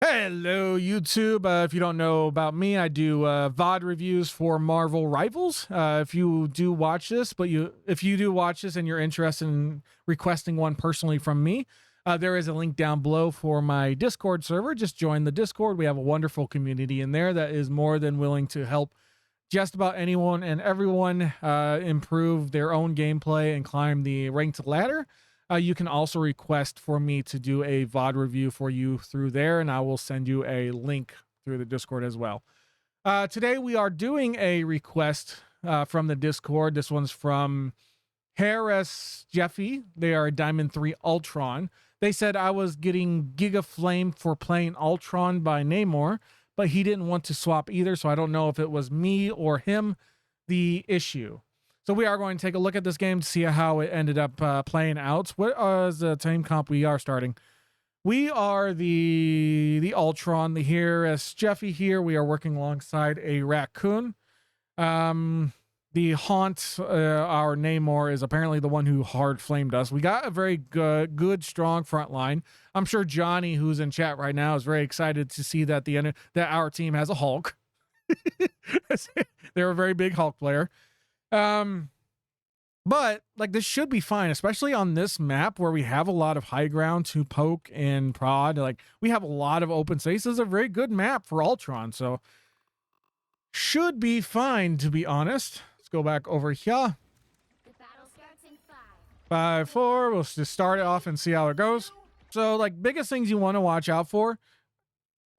Hello, YouTube. If you don't know about me, I do VOD reviews for Marvel Rivals. If you do watch this, if you do watch this and you're interested in requesting one personally from me, there is a link down below for my Discord server. Just join the Discord. We have a wonderful community in there that is more than willing to help just about anyone and everyone improve their own gameplay and climb the ranked ladder. You can also request for me to do a VOD review for you through there, and I will send you a link through the Discord as well. Today we are doing a request from the Discord. This one's from HererssJeffy. They are a Diamond Ultron. They said I was getting Giga Flame for playing Ultron by Namor, but he didn't want to swap either, so I don't know if it was me or him the issue. So we are going to take a look at this game to see how it ended up playing out. What is the team comp we are starting? We are the Ultron, the HererssJeffy here. We are working alongside a raccoon. The Haunt, our Namor, is apparently the one who hard flamed us. We got a very good, strong front line. I'm sure Johnny, who's in chat right now, is very excited to see that that our team has a Hulk. They're a very big Hulk player. But like this should be fine, especially on this map where we have a lot of high ground to poke and prod. Like we have a lot of open space. This is a very good map for Ultron, so should be fine, to be honest. Let's go back over here. The battle starts in 5, 5-4. We'll just start it off and see how it goes. So like biggest things you want to watch out for,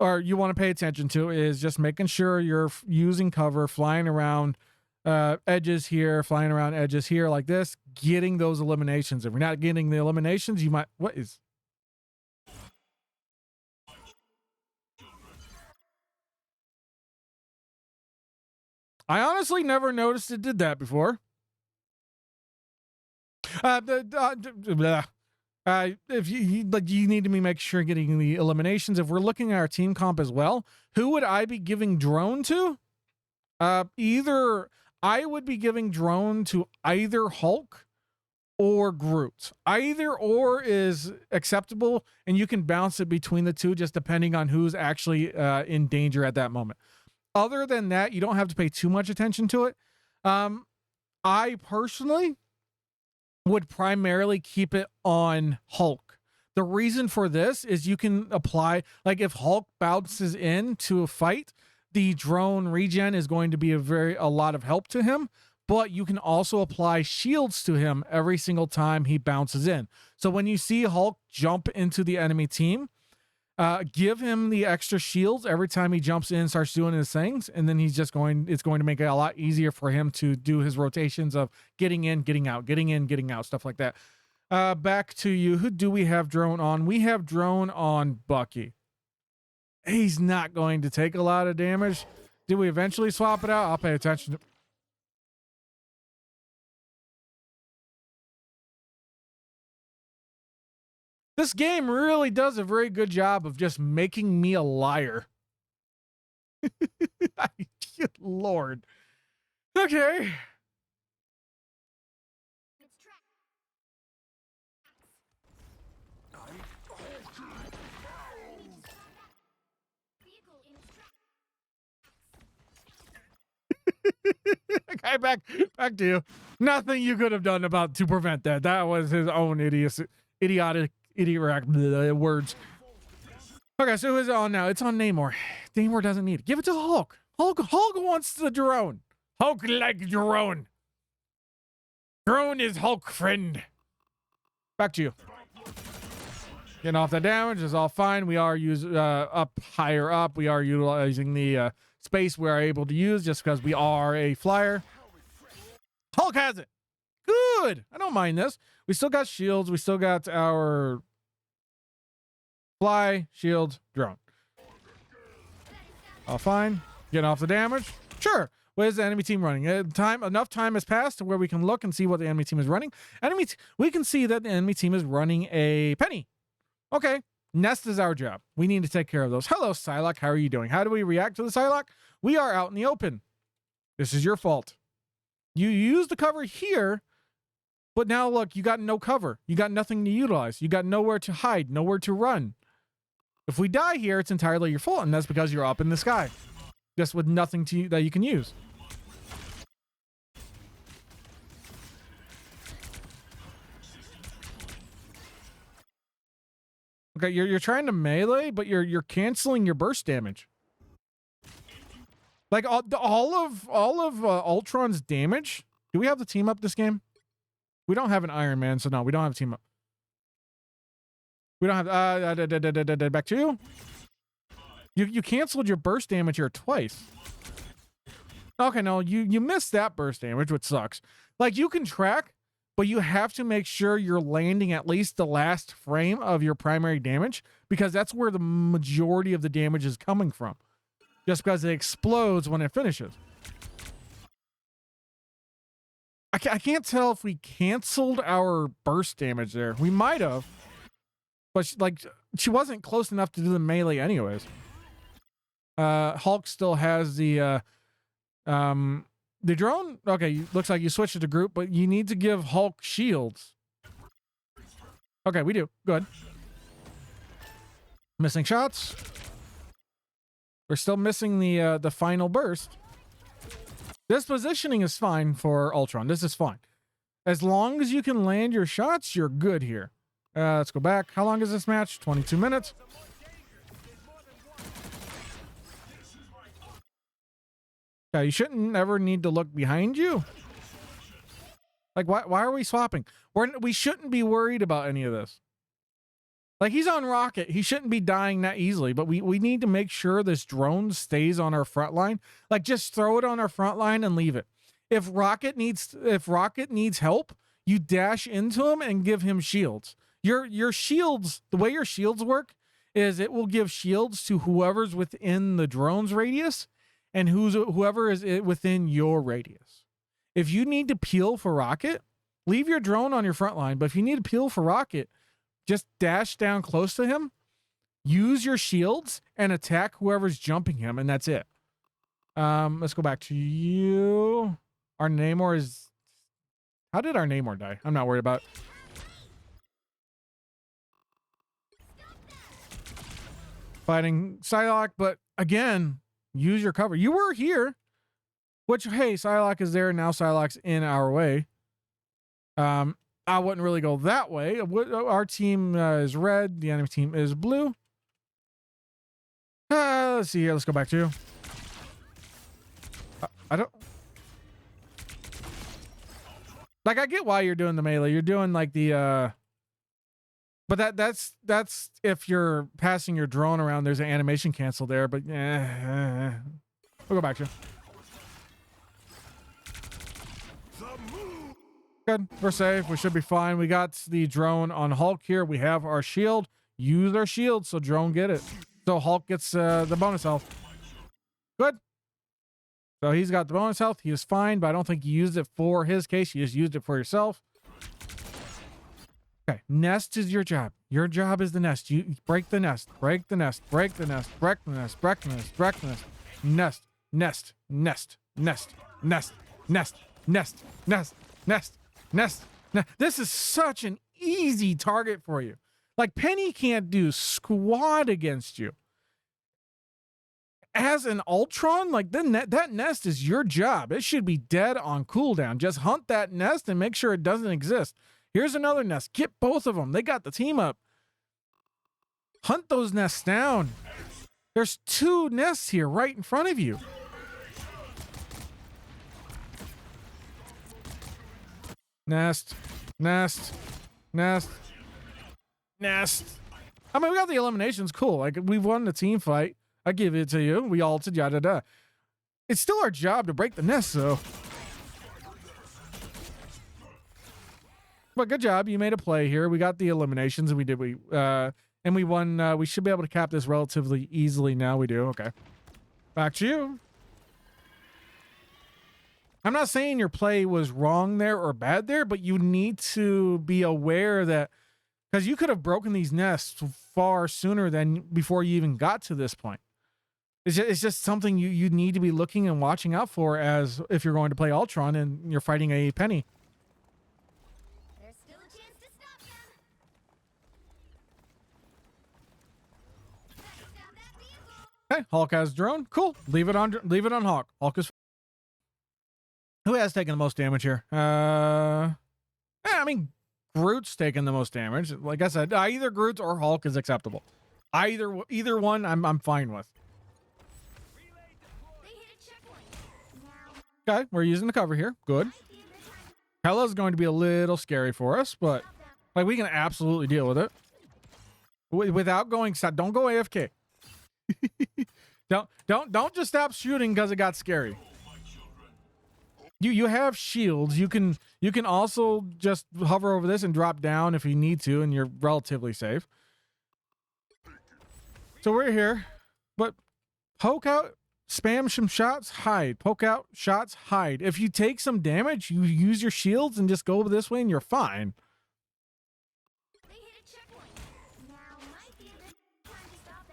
or you want to pay attention to, is just making sure you're using cover, flying around edges here, flying around edges here like this, getting those eliminations. If you're not getting the eliminations, you might... What is... I honestly never noticed it did that before. If you like, you need to be making sure getting the eliminations. If we're looking at our team comp as well, who would I be giving drone to? Either I would be giving drone to either Hulk or Groot. Either or is acceptable, and you can bounce it between the two just depending on who's actually in danger at that moment. Other than that, you don't have to pay too much attention to it. I personally would primarily keep it on Hulk. The reason for this is you can apply, like if Hulk bounces into a fight, the drone regen is going to be a lot of help to him, but you can also apply shields to him every single time he bounces in. So when you see Hulk jump into the enemy team, give him the extra shields every time he jumps in and starts doing his things, and then it's going to make it a lot easier for him to do his rotations of getting in, getting out, getting in, getting out, stuff like that. Back to you. Who do we have drone on? We have drone on Bucky. He's not going to take a lot of damage. Did we eventually swap it out? I'll pay attention to... This game really does a very good job of just making me a liar. Good Lord. Okay. Okay, back to you. Nothing you could have done to prevent that. That was his own idiotic words. Okay, so who is it on now? It's on Namor. Namor doesn't need it. Give it to Hulk. Hulk wants the drone. Hulk like drone. Drone is Hulk friend. Back to you. Getting off the damage is all fine. We are higher up. We are utilizing the space we are able to use just because we are a flyer. Hulk has it. Good. I don't mind this. We still got shields. We still got our fly, shield, drone. All fine. Getting off the damage. Sure. What is the enemy team running? Enough time has passed to where we can look and see what the enemy team is running. We can see that the enemy team is running a Penny. Okay. Nest is our job. We need to take care of those. Hello, Psylocke. How are you doing? How do we react to the Psylocke? We are out in the open. This is your fault. You used the cover here, but now look, you got no cover. You got nothing to utilize. You got nowhere to hide, nowhere to run. If we die here, it's entirely your fault, and that's because you're up in the sky, just with nothing that you can use. Okay, you're trying to melee, but you're canceling your burst damage. Like all of Ultron's damage. Do we have the team up this game? We don't have an Iron Man, so no, we don't have a team up. We don't have back to you. You canceled your burst damage here twice. Okay, no, you missed that burst damage, which sucks. Like, you can track, but you have to make sure you're landing at least the last frame of your primary damage, because that's where the majority of the damage is coming from. Just because it explodes when it finishes. I can't tell if we canceled our burst damage there. We might have. But she wasn't close enough to do the melee anyways. Hulk still has the drone. Okay, looks like you switched it to group, but you need to give Hulk shields. Okay, we do. Good. Missing shots. We're still missing the final burst. This positioning is fine for Ultron. This is fine. As long as you can land your shots, you're good here. Let's go back. How long is this match? 22 minutes. You shouldn't ever need to look behind you. Like, why are we swapping? We shouldn't be worried about any of this. Like, he's on Rocket. He shouldn't be dying that easily, but we need to make sure this drone stays on our front line. Like, just throw it on our front line and leave it. If Rocket needs help, you dash into him and give him shields. Your shields, the way your shields work is it will give shields to whoever's within the drone's radius and whoever is within your radius. If you need to peel for Rocket, leave your drone on your front line, but if you need to peel for Rocket, just dash down close to him, use your shields, and attack whoever's jumping him, and that's it. Let's go back to you. Our Namor is... How did our Namor die? I'm not worried about it. Fighting Psylocke, but again, use your cover. You were here, which, hey, Psylocke is there, now Psylocke's in our way. I wouldn't really go that way. Our team is red. The enemy team is blue. Let's see here. Let's go back to you. I don't... Like, I get why you're doing the melee. You're doing, like, the... But that's if you're passing your drone around, there's an animation cancel there, but... We'll go back to you. Good. We're safe. We should be fine. We got the drone on Hulk here. We have our shield. Use our shield so drone get it. So Hulk gets the bonus health. Good. So he's got the bonus health. He is fine, but I don't think you used it for his case. You just used it for yourself. Okay. Nest is your job. Your job is the nest. You break the nest. Break the nest. Break the nest. Break the nest. Break the nest. Break the nest. Nest. Nest. Nest. Nest. Nest. Nest. Nest. Nest. Nest. Nest. Now, this is such an easy target for you. Like, Penny can't do squat against you. As an Ultron, like, that nest is your job. It should be dead on cooldown. Just hunt that nest and make sure it doesn't exist. Here's another nest. Get both of them. They got the team up. Hunt those nests down. There's 2 nests here right in front of you. Nest, nest, nest, nest. I mean, we got the eliminations. Cool. Like, we've won the team fight. I give it to you. We ulted, yada, yada. It's still our job to break the nest, though. But good job. You made a play here. We got the eliminations, and and we won. We should be able to cap this relatively easily now. We do. Okay. Back to you. I'm not saying your play was wrong there or bad there, but you need to be aware that, because you could have broken these nests far sooner than before you even got to this point. It's just something you need to be looking and watching out for as if you're going to play Ultron and you're fighting a Penny. There's still a chance to stop Okay, Hulk has drone. Cool. Leave it on Hulk. Hulk is. Who has taken the most damage here? I mean, Groot's taken the most damage. Like I said, either Groot or Hulk is acceptable. Either one, I'm fine with. They hit a checkpoint. Now Okay, we're using the cover here. Good. might be a good time Hella's going to be a little scary for us, but to stop them. like we can absolutely deal with it without going. Don't go AFK. Don't just stop shooting because it got scary. You have shields. You can also just hover over this and drop down if you need to, and you're relatively safe. So we're here, but poke out, spam some shots, hide. Poke out, shots, hide. If you take some damage, you use your shields and just go this way, and you're fine. They hit a checkpoint. Now might be a good time to stop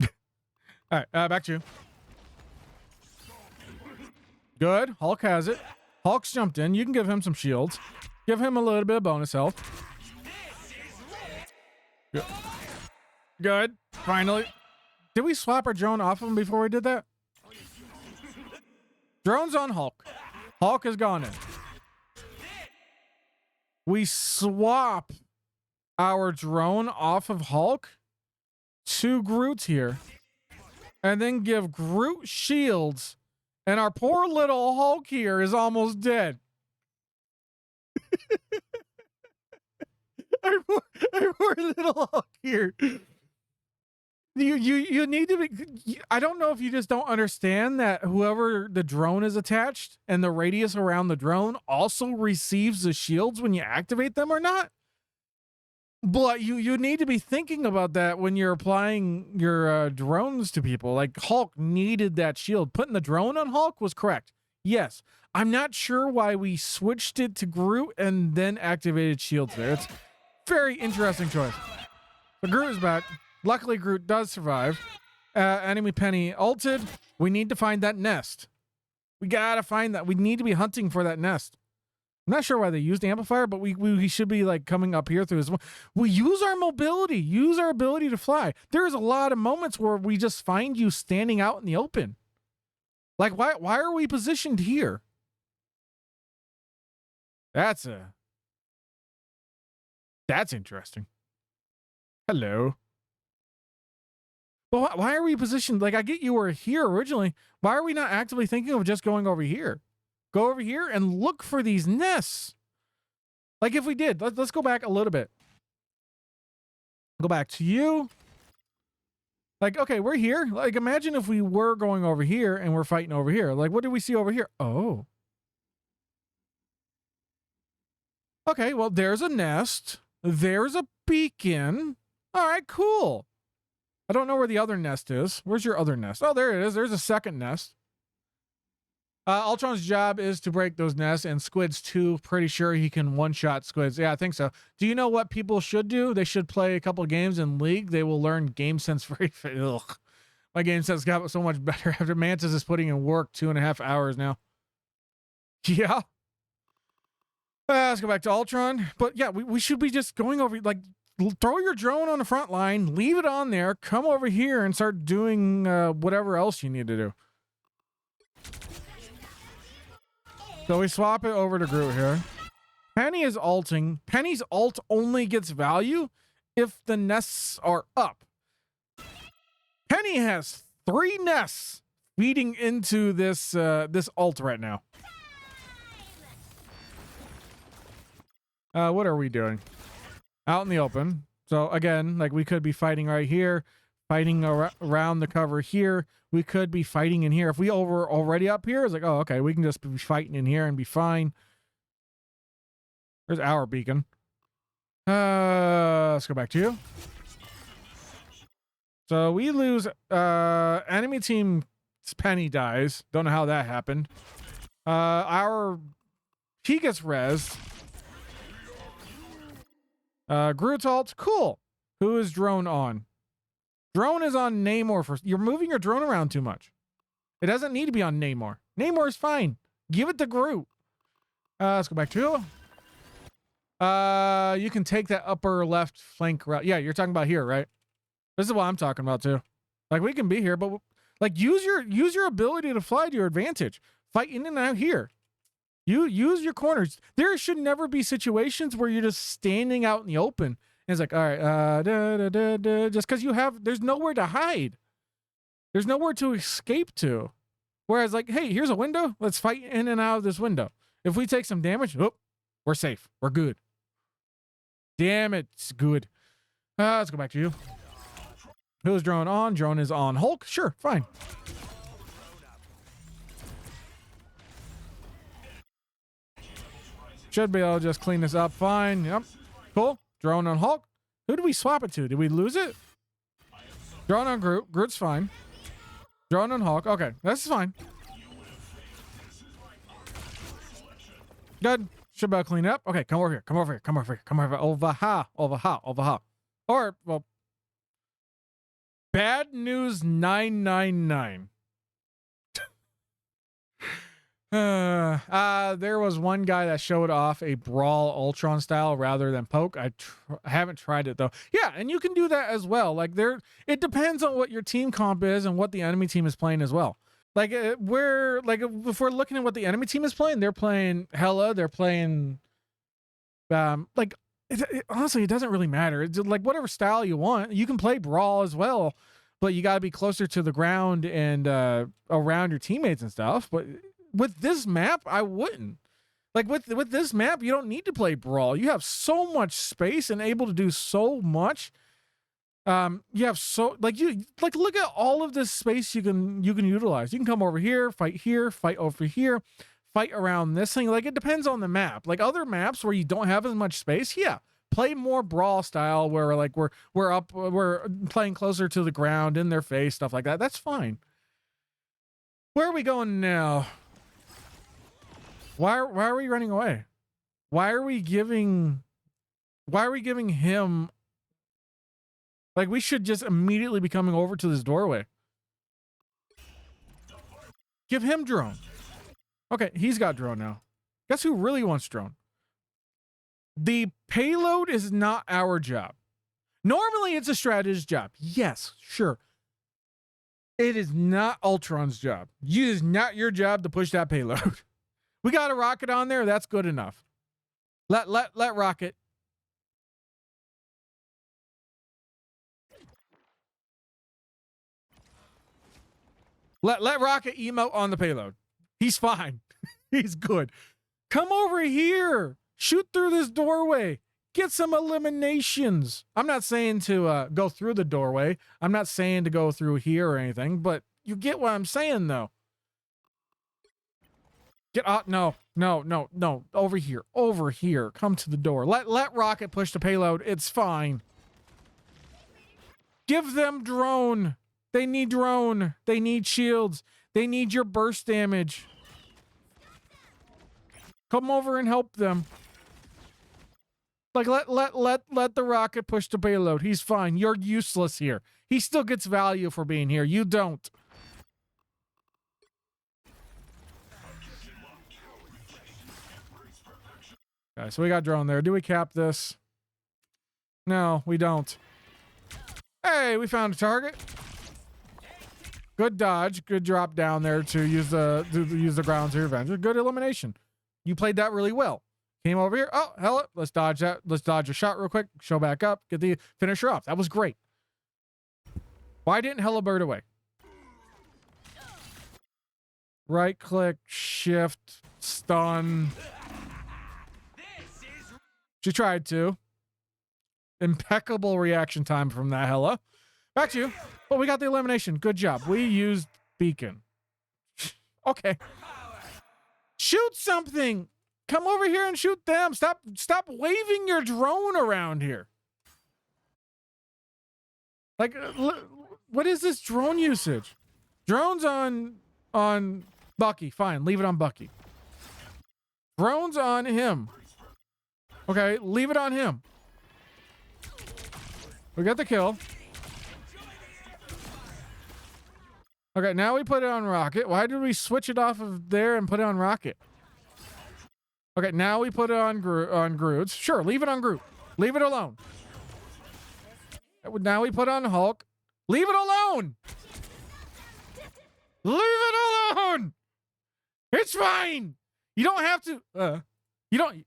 them. All right, back to you. Good. Hulk has it. Hulk's jumped in. You can give him some shields. Give him a little bit of bonus health. Good. Good. Finally. Did we swap our drone off of him before we did that? Drone's on Hulk. Hulk has gone in. We swap our drone off of Hulk to Groot here. And then give Groot shields. And our poor little Hulk here is almost dead. our poor little Hulk here. You need to be. I don't know if you just don't understand that whoever the drone is attached and the radius around the drone also receives the shields when you activate them or not. But you need to be thinking about that when you're applying your drones to people. Like Hulk needed that shield. Putting the drone on Hulk was correct. Yes. I'm not sure why we switched it to Groot and then activated shields there. It's very interesting choice. But Groot is back. Luckily, Groot does survive. Enemy Penny ulted. We need to find that nest. We gotta find that. We need to be hunting for that nest. I'm not sure why they used the amplifier, but we should be like coming up here through this. We use our mobility, use our ability to fly. There's a lot of moments where we just find you standing out in the open. Like why are we positioned here? That's interesting. Hello. But why are we positioned? Like I get you were here originally. Why are we not actively thinking of just going over here? Go over here and look for these nests. Like if we did, let's go back a little bit. Go back to you. Like, okay, we're here. Like imagine if we were going over here and we're fighting over here. Like what do we see over here? Oh. Okay, well there's a nest. There's a beacon. All right, cool. I don't know where the other nest is. Where's your other nest? Oh, there it is. There's a second nest. Ultron's job is to break those nests, and Squid's too. Pretty sure he can one-shot Squids. Yeah, I think so. Do you know what people should do? They should play a couple of games in League. They will learn game sense very fast. Ugh. My game sense got so much better after Mantis is putting in work 2.5 hours now. Yeah. Let's go back to Ultron. But yeah, we should be just going over, like, throw your drone on the front line, leave it on there, come over here and start doing whatever else you need to do. So we swap it over to Groot here. Penny is ulting. Penny's ult only gets value if the nests are up. Penny has 3 nests feeding into this this ult right now. What are we doing? Out in the open. So again, like we could be fighting right here, fighting around the cover here. We could be fighting in here. If we were already up here, it's like, oh, okay, we can just be fighting in here and be fine. There's our beacon. Let's go back to you. So we lose. Enemy team Penny dies. Don't know how that happened. He gets rezzed. Groot's ult, cool. Who is drone on? Drone is on Namor first. You're moving your drone around too much. It doesn't need to be on Namor. Namor is fine. Give it to Groot. Let's go back to you. You can take that upper left flank route. Yeah, you're talking about here, right? This is what I'm talking about too. Like we can be here, but like use your ability to fly to your advantage. Fight in and out here. You use your corners. There should never be situations where you're just standing out in the open and it's like, all right, just because there's nowhere to hide. There's nowhere to escape to. Whereas like, hey, here's a window. Let's fight in and out of this window. If we take some damage, we're safe. We're good. Damn it, it's good. Let's go back to you. Who's drone on? Drone is on. Hulk? Sure, fine. Should be able to just clean this up. Fine. Yep. Cool. Drone on Hulk. Who did we swap it to? Did we lose it? Drone on Groot. Groot's fine. Drone on Hulk. Okay, that's fine. Good. Should be able to clean it up. Okay, come over here. Come over here. Come over here. Come over here. Over here. Over here. Over here. Or, well, bad news 999. There was one guy that showed off a Brawl Ultron style rather than Poke. I haven't tried it though. Yeah, and you can do that as well. Like it depends on what your team comp is and what the enemy team is playing as well. Like if we're looking at what the enemy team is playing, they're playing Hela, they're playing honestly, it doesn't really matter. It's like whatever style you want. You can play Brawl as well, but you got to be closer to the ground and around your teammates and stuff. But with this map, I wouldn't. Like with this map, you don't need to play Brawl. You have so much space and able to do so much. You have look at all of this space you can utilize. You can come over here, fight over here, fight around this thing. Like it depends on the map. Like other maps where you don't have as much space, yeah, play more Brawl style where like we're playing closer to the ground, in their face, stuff like that. That's fine. Where are we going now? Why are we running away? Why are we giving him, like we should just immediately be coming over to this doorway. Give him drone. Okay, he's got drone now. Guess who really wants drone? The payload is not our job. Normally it's a strategist's job. Yes, sure. It is not Ultron's job. It is not your job to push that payload. We got a rocket on there. That's good enough. Let rocket. Let rocket emote on the payload. He's fine. He's good. Come over here. Shoot through this doorway. Get some eliminations. I'm not saying to go through the doorway. I'm not saying to go through here or anything, but you get what I'm saying though. Get out. No. Over here. Come to the door. Let rocket push the payload. It's fine. Give them drone. They need drone. They need shields. They need your burst damage. Come over and help them. Like let the rocket push the payload. He's fine. You're useless here. He still gets value for being here. You don't. Okay, so we got drone there. Do we cap this? No, we don't. Hey, we found a target. Good dodge. Good drop down there to use the ground to revenge. Good elimination. You played that really well. Came over here. Oh, hell, let's dodge that. Let's dodge a shot real quick. Show back up. Get the finisher off. That was great. Why didn't Hella bird away? Right click, shift, stun. She tried to. Impeccable reaction time from that Hella. Back to you. Oh, we got the elimination. Good job. We used beacon. Okay. Shoot something. Come over here and shoot them. Stop waving your drone around here. Like, what is this drone usage? Drones on Bucky. Fine, leave it on Bucky. Drones on him. Okay, leave it on him. We got the kill. Okay, now we put it on Rocket. Why did we switch it off of there and put it on Rocket? Okay, now we put it on Groot's. Sure, leave it on Groot. Leave it alone. Now we put it on Hulk. Leave it alone. Leave it alone. It's fine. You don't have to. You don't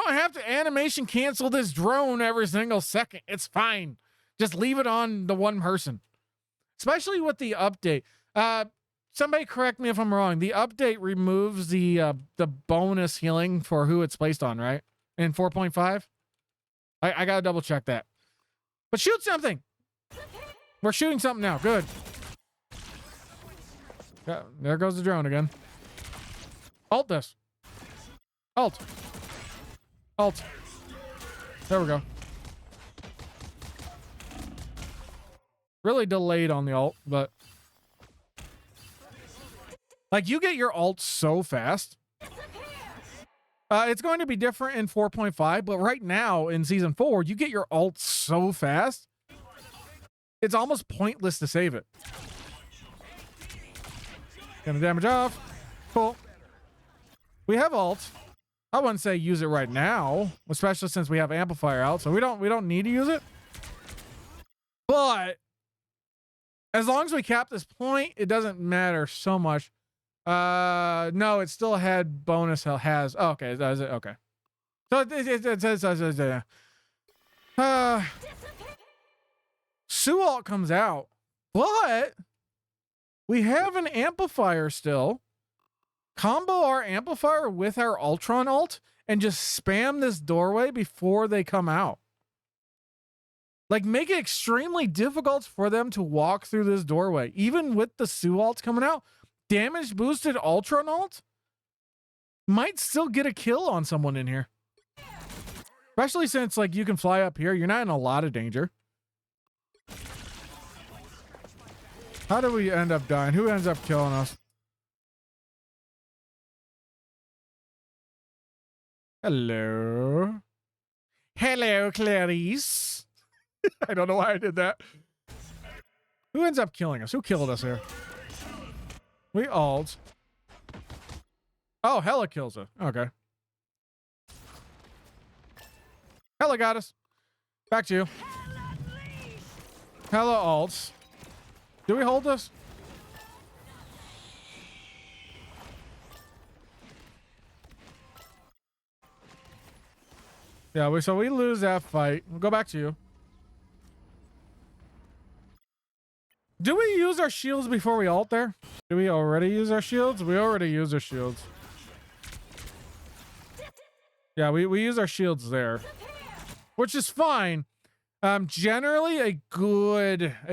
have to animation cancel this drone every single second. It's fine. Just leave it on the one person. Especially with the update. Somebody correct me if I'm wrong. The update removes the bonus healing for who it's placed on, right? In 4.5? I gotta double check that. But shoot something. We're shooting something now. Good. Yeah, there goes the drone again. Alt this. Alt. Alt. There we go. Really delayed on the alt, but like you get your alt so fast. It's going to be different in 4.5, but right now in season 4, you get your alt so fast. It's almost pointless to save it. Gonna damage off. Cool. We have alt. I wouldn't say use it right now, especially since we have amplifier out, so we don't need to use it. But as long as we cap this point, it doesn't matter so much. No, it still had bonus hell has. Oh, okay, that is it. Okay. So it says Sue alt comes out, but we have an amplifier still. Combo our amplifier with our Ultron alt and just spam this doorway before they come out. Like, make it extremely difficult for them to walk through this doorway. Even with the Sue alt coming out, damage boosted Ultron alt might still get a kill on someone in here. Especially since, like, you can fly up here. You're not in a lot of danger. How do we end up dying? Who ends up killing us? Hello. Hello, Clarice. I don't know why I did that. Who ends up killing us? Who killed us here? We alt. Oh, Hella kills us. Okay. Hella got us. Back to you. Hella alts. Do we hold this? Yeah, so we lose that fight. We'll go back to you. Do we use our shields before we ult there? Do we already use our shields? We already use our shields. Yeah, we use our shields there, which is fine. Generally a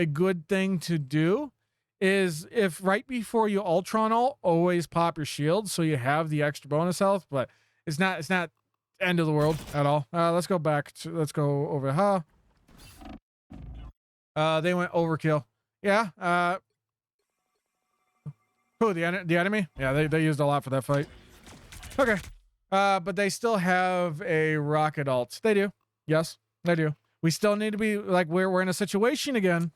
good thing to do is if right before you Ultron ult, always pop your shield so you have the extra bonus health, but it's not end of the world at all. Let's go over. They went overkill. Yeah. Who, the enemy? Yeah, they used a lot for that fight. Okay. But they still have a rocket ult. They do. Yes, they do. We still need to be like we're in a situation again.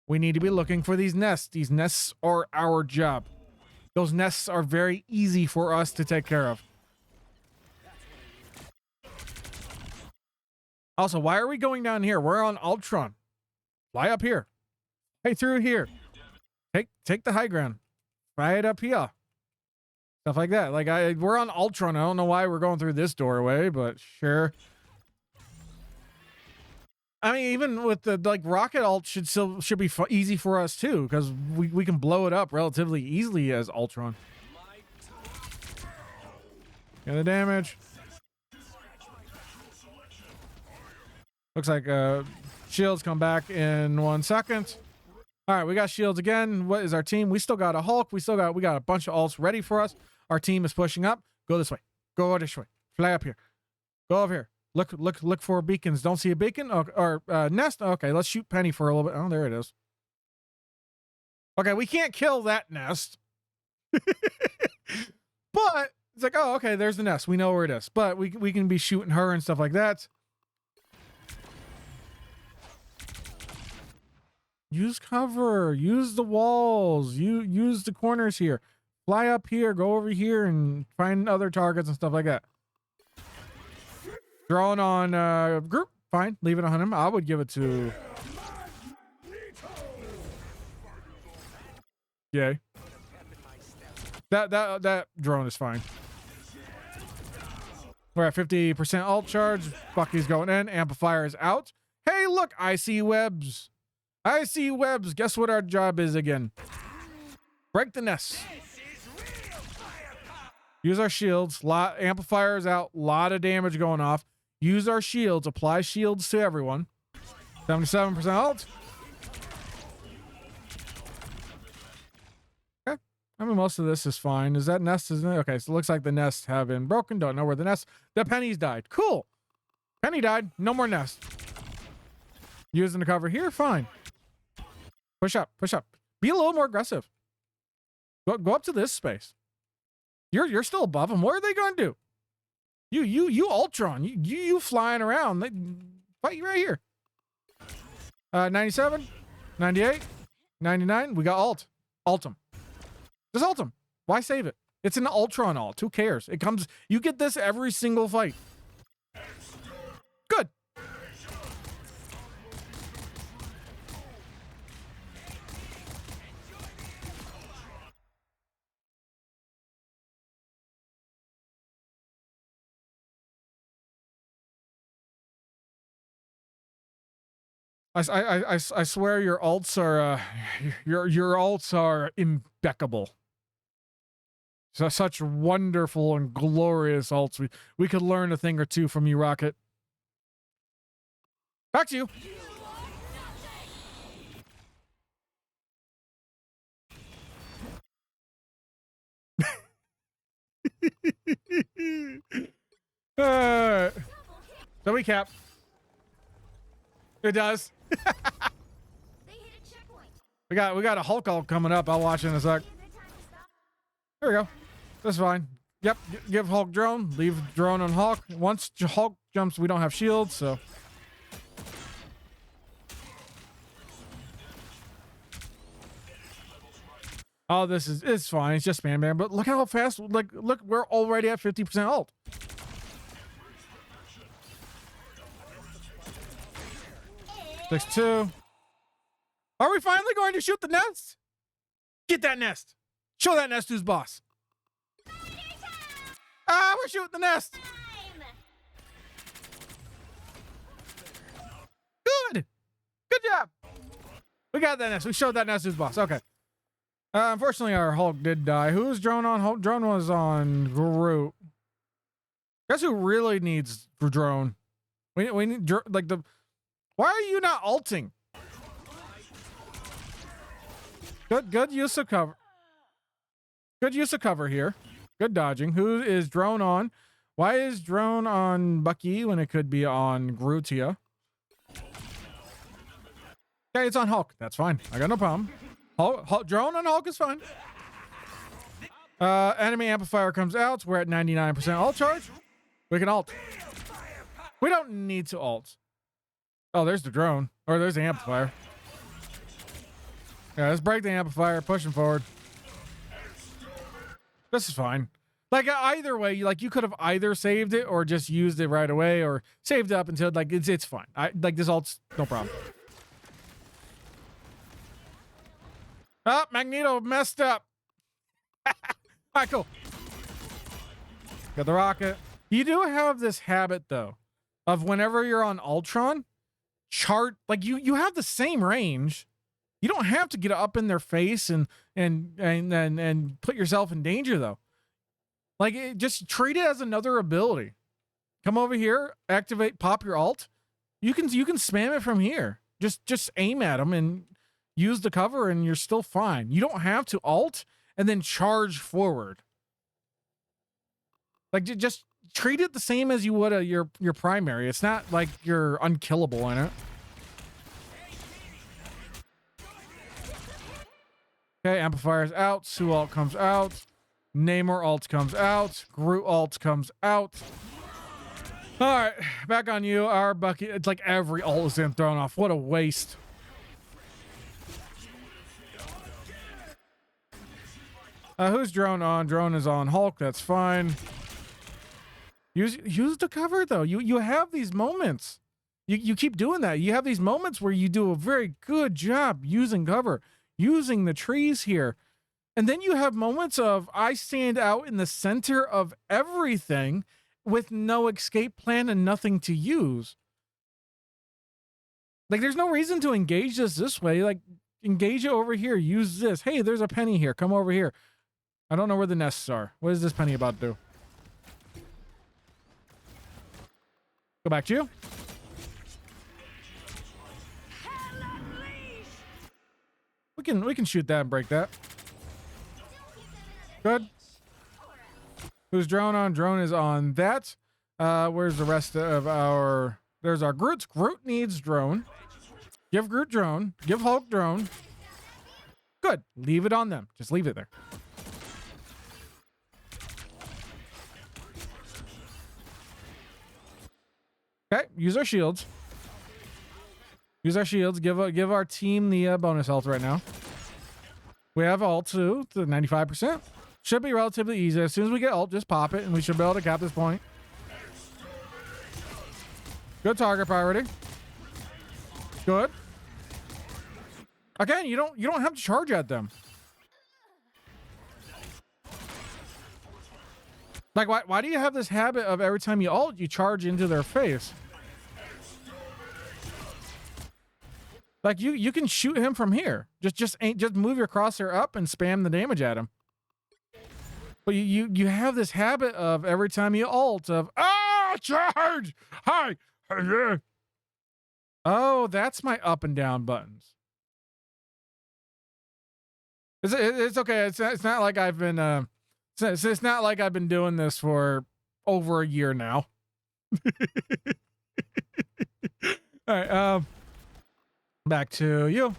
We need to be looking for these nests. These nests are our job. Those nests are very easy for us to take care of. Also, why are we going down here? We're on Ultron. Fly up here. Hey, through here. Take the high ground. Fly it up here. Stuff like that. Like we're on Ultron. I don't know why we're going through this doorway, but sure. I mean, even with the rocket ult should be easy for us too, because we can blow it up relatively easily as Ultron. Get the damage. Looks like shields come back in 1 second. All right, we got shields again. What is our team? We still got a Hulk. We got a bunch of alts ready for us. Our team is pushing up. Go this way. Go this way. Fly up here. Go over here. Look for beacons. Don't see a beacon or nest. Okay, let's shoot Penny for a little bit. Oh, there it is. Okay, we can't kill that nest. But it's like, oh, okay, there's the nest. We know where it is. But we can be shooting her and stuff like that. Use cover. Use the walls. Use the corners here. fly up here, go over here, and find other targets and stuff like that. Drone on group, fine. Leave it on him. I would give it to. Yay. That drone is fine. We're at 50% alt charge. Bucky's going in. Amplifier is out. Hey, look, I see webs. I see webs. Guess what our job is again? Break the nest. Use our shields. Amplifier is out. Lot of damage going off. Use our shields. Apply shields to everyone. 77% alt. Okay. I mean, most of this is fine. Is that nest? Isn't it? Okay, so it looks like the nests have been broken. Don't know where the nest. The pennies died. Cool. Penny died. No more nest. Using the cover here. Fine. Push up. Push up. Be a little more aggressive. Go up to this space. You're still above them. What are they going to do? You Ultron. You flying around. They fight you right here. 97, 98, 99. We got ult. Ult them. Just ult them. Why save it? It's an Ultron ult. Who cares? It comes. You get this every single fight. Good. I swear your ults are your ults are impeccable. So such wonderful and glorious ults. We could learn a thing or two from you, Rocket. Back to you. So recap. It does. They hit a checkpoint. We got a Hulk ult coming up. I'll watch it in a sec. There we go. That's fine. Yep. Give Hulk drone. Leave drone on Hulk. Once Hulk jumps, we don't have shields, so. Oh, it's fine. It's just man. But look how fast. Look, we're already at 50% ult. Six two. Are we finally going to shoot the nest? Get that nest. Show that nest who's boss. Ah, we're shooting the nest. Good. Good job. We got that nest. We showed that nest who's boss. Okay. Unfortunately, our Hulk did die. Who's drone on? Hulk? Drone was on Groot. Guess who really needs for drone? We need like the. Why are you not ulting? Good use of cover. Good use of cover here. Good dodging. Who is drone on? Why is drone on Bucky when it could be on Groot here? Okay, it's on Hulk. That's fine. I got no problem. Hulk, drone on Hulk is fine. Enemy amplifier comes out. We're at 99% ult charge. We can ult. We don't need to ult. Oh, there's the drone. Or there's the amplifier. Yeah, let's break the amplifier. Push him forward. This is fine. Like, either way, you could have either saved it or just used it right away or saved it up until, like, it's fine. This ult's no problem. Oh, Magneto messed up. All right, cool. Got the rocket. You do have this habit, though, of whenever you're on Ultron, like you have the same range. You don't have to get up in their face and put yourself in danger, though. Like, just treat it as another ability. Come over here, activate, pop your ult. You can spam it from here. Just aim at them and use the cover, and you're still fine. You don't have to ult and then charge forward. Like, just treat it the same as you would your primary. It's not like you're unkillable in it. Okay, amplifier's out. Sue ult comes out. Namor ult comes out. Groot ult comes out. All right, back on you. Our Bucky. It's like every ult is then thrown off. What a waste. Who's drone on? Drone is on Hulk. That's fine. Use the cover though. You have these moments. You keep doing that. You have these moments where you do a very good job using cover, using the trees here. And then you have moments of I stand out in the center of everything with no escape plan and nothing to use. Like there's no reason to engage this way. Like engage it over here. Use this. Hey, there's a penny here. Come over here. I don't know where the nests are. What is this penny about to do? Go back to you. We can shoot that and break that. Good. Who's drone on? Drone is on that. Where's the rest of our... There's our Groots. Groot needs drone. Give Groot drone. Give Hulk drone. Good. Leave it on them. Just leave it there. Okay. Use our shields. Use our shields. Give our team the bonus health right now. We have ult too, to 95%. Should be relatively easy. As soon as we get ult, just pop it, and we should be able to cap this point. Good target priority. Good. Again, you don't have to charge at them. Like why do you have this habit of every time you ult, you charge into their face? Like you can shoot him from here. Just move your crosshair up and spam the damage at him. But you have this habit of every time you ult of charge. Hi. Oh, that's my up and down buttons. It's okay. It's not like I've been it's not like I've been doing this for over a year now. All right. Back to you.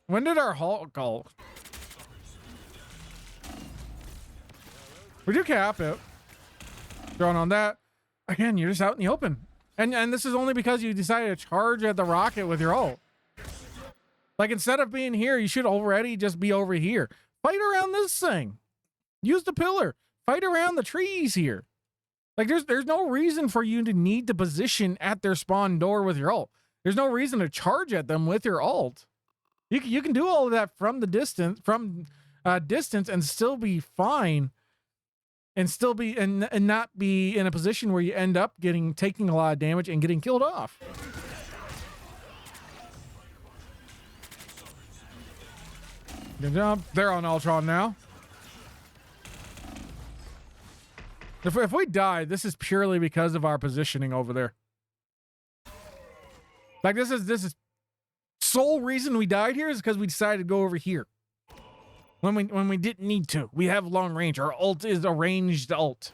When did our Hulk go? We do cap it. Drone on that. Again, you're just out in the open. And this is only because you decided to charge at the rocket with your ult. Like instead of being here, you should already just be over here. Fight around this thing. Use the pillar. Fight around the trees here. Like there's no reason for you to need to position at their spawn door with your ult. There's no reason to charge at them with your ult. You can do all of that from the distance, distance, and still be fine, and still be and not be in a position where you end up taking a lot of damage and getting killed off. Good job. They're on Ultron now. If we die, this is purely because of our positioning over there. Like this is sole reason we died here is because we decided to go over here when we didn't need to. We have long range. Our ult is a ranged ult.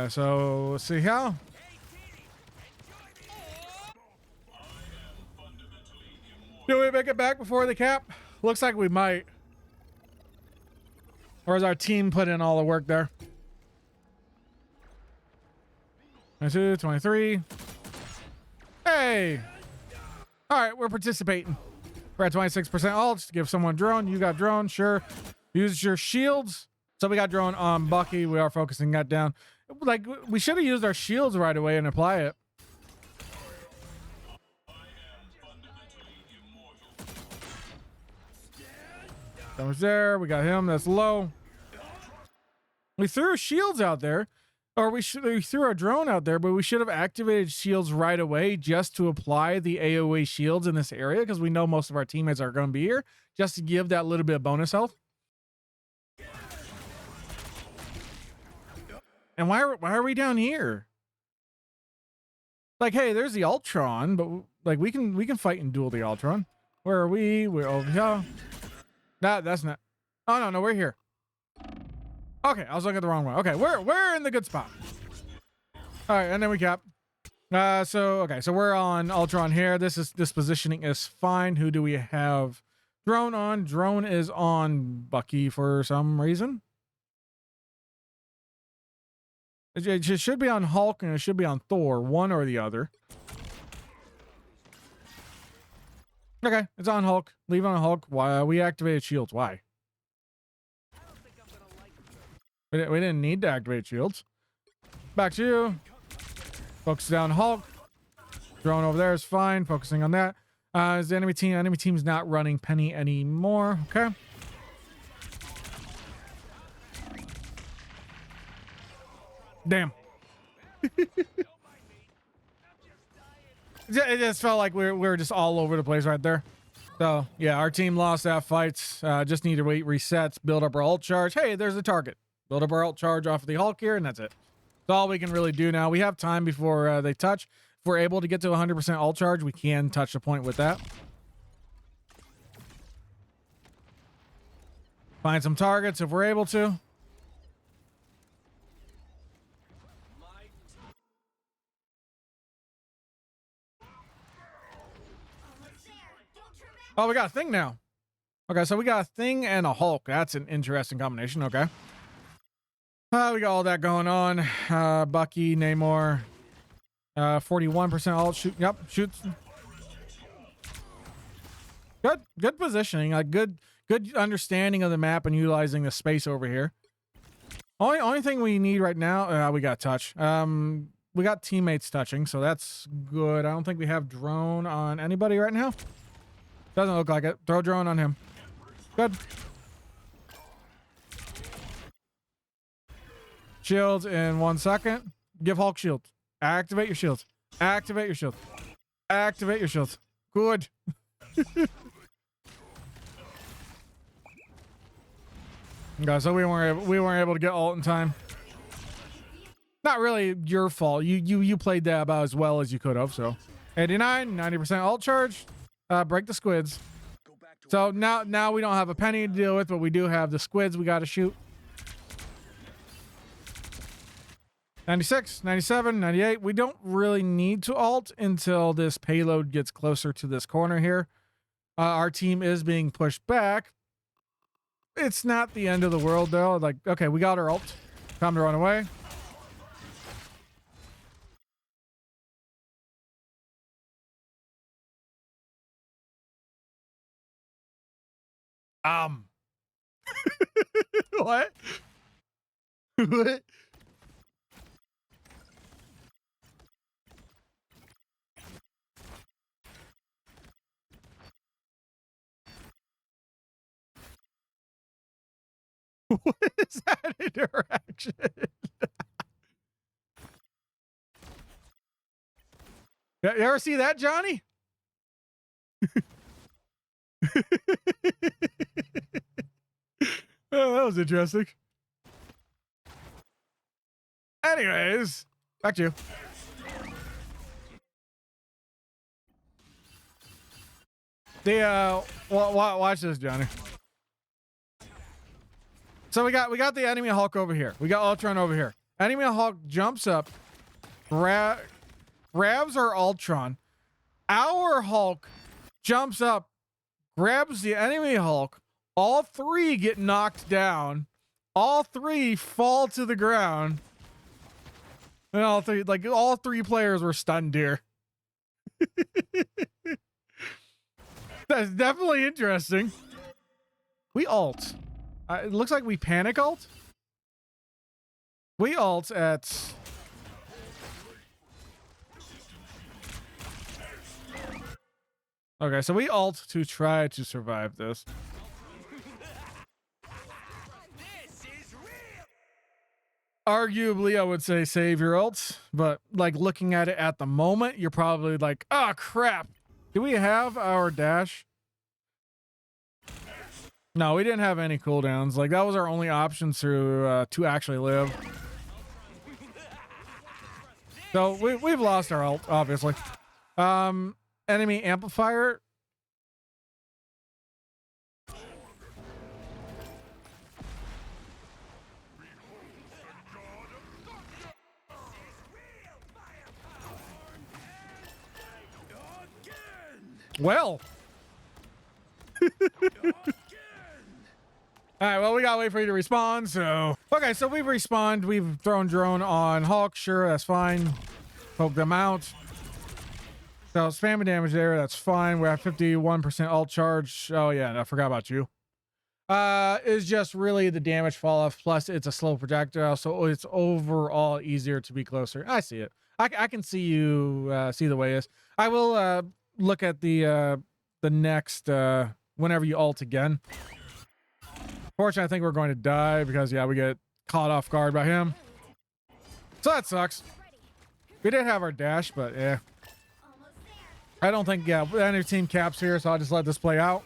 So let's see how. Do we make it back before the cap? Looks like we might. Or has our team put in all the work there? 22, 23. Hey! Alright, we're participating. We're at 26% ults. Give someone drone. You got drone, sure. Use your shields. So we got drone on Bucky. We are focusing that down. Like, we should have used our shields right away and apply it. That was there. We got him. That's low. We threw shields out there. Or we threw our drone out there, but we should have activated shields right away just to apply the AoE shields in this area because we know most of our teammates are going to be here just to give that little bit of bonus health. And why are we down here? Like, hey, there's the Ultron, but like we can fight and duel the Ultron. Where are we? We're over here. That's not. Oh no, we're here. Okay, I was looking at the wrong one. Okay, we're in the good spot. All right, and then we cap. So we're on Ultron here. This positioning is fine. Who do we have? Drone on. Drone is on Bucky for some reason. It should be on Hulk and it should be on Thor, one or the other. Okay, it's on Hulk. Leave it on Hulk. Why we activated shields? Why? We didn't need to activate shields. Back to you. Focus down Hulk. Drone over there is fine. Focusing on that. Is the enemy team? Enemy team's not running Penny anymore. Okay. Damn. It just felt like we were just all over the place right there. So yeah, our team lost that fight. Just need to wait resets, build up our ult charge. Hey, there's the target. Build up our ult charge off of the Hulk here, and that's it. That's all we can really do now. We have time before they touch. If we're able to get to 100% ult charge, we can touch the point with that. Find some targets if we're able to. Oh, we got a thing now. Okay, so we got a thing and a Hulk. That's an interesting combination. Okay. We got all that going on. Bucky, Namor, 41% ult shoot. Yep, shoots. Good positioning. Like good understanding of the map and utilizing the space over here. Only thing we need right now, we got touch. We got teammates touching, so that's good. I don't think we have drone on anybody right now. Doesn't look like it. Throw drone on him. Good. Shields in 1 second. Give Hulk shield. Activate your shields. Activate your shields. Activate your shields. Good. Okay, so we weren't able to get ult in time. Not really your fault. You played that about as well as you could have. So 89, 90% ult charge. Break the squids. So now we don't have a penny to deal with, but we do have the squids we got to shoot. 96, 97, 98. We don't really need to ult until this payload gets closer to this corner here. Our team is being pushed back. It's not the end of the world though. Like, okay, we got our ult. Time to run away. What? What? What is that interaction? You ever see that, Johnny? Oh, that was interesting. Anyways, back to you. Watch this, Johnny. So we got the enemy Hulk over here. We got Ultron over here. Enemy Hulk jumps up, grabs our Ultron. Our Hulk jumps up, grabs the enemy Hulk. All three get knocked down. All three fall to the ground. And all three players were stunned here. That's definitely interesting. We ult. It looks like we panic ult. We ult at... Okay, so we ult to try to survive this. Arguably, I would say save your ult, but like looking at it at the moment, you're probably like, oh crap. Do we have our dash? No, we didn't have any cooldowns. Like that was our only option to actually live. So we've lost our ult, obviously. Enemy amplifier. Well. All right, well, we gotta wait for you to respawn, so. Okay, so we've respawned. We've thrown drone on Hulk. Sure, that's fine. Poke them out. So spamming damage there, that's fine. We're at 51% ult charge. Oh yeah, I forgot about you. Is just really the damage fall off, plus it's a slow projectile, so it's overall easier to be closer. I see it. I can see you see the way it is. I will look at the next whenever you ult again. Fortunately, I think we're going to die because yeah, we get caught off guard by him. So that sucks. We did have our dash, but yeah. I don't think any team caps here, so I'll just let this play out.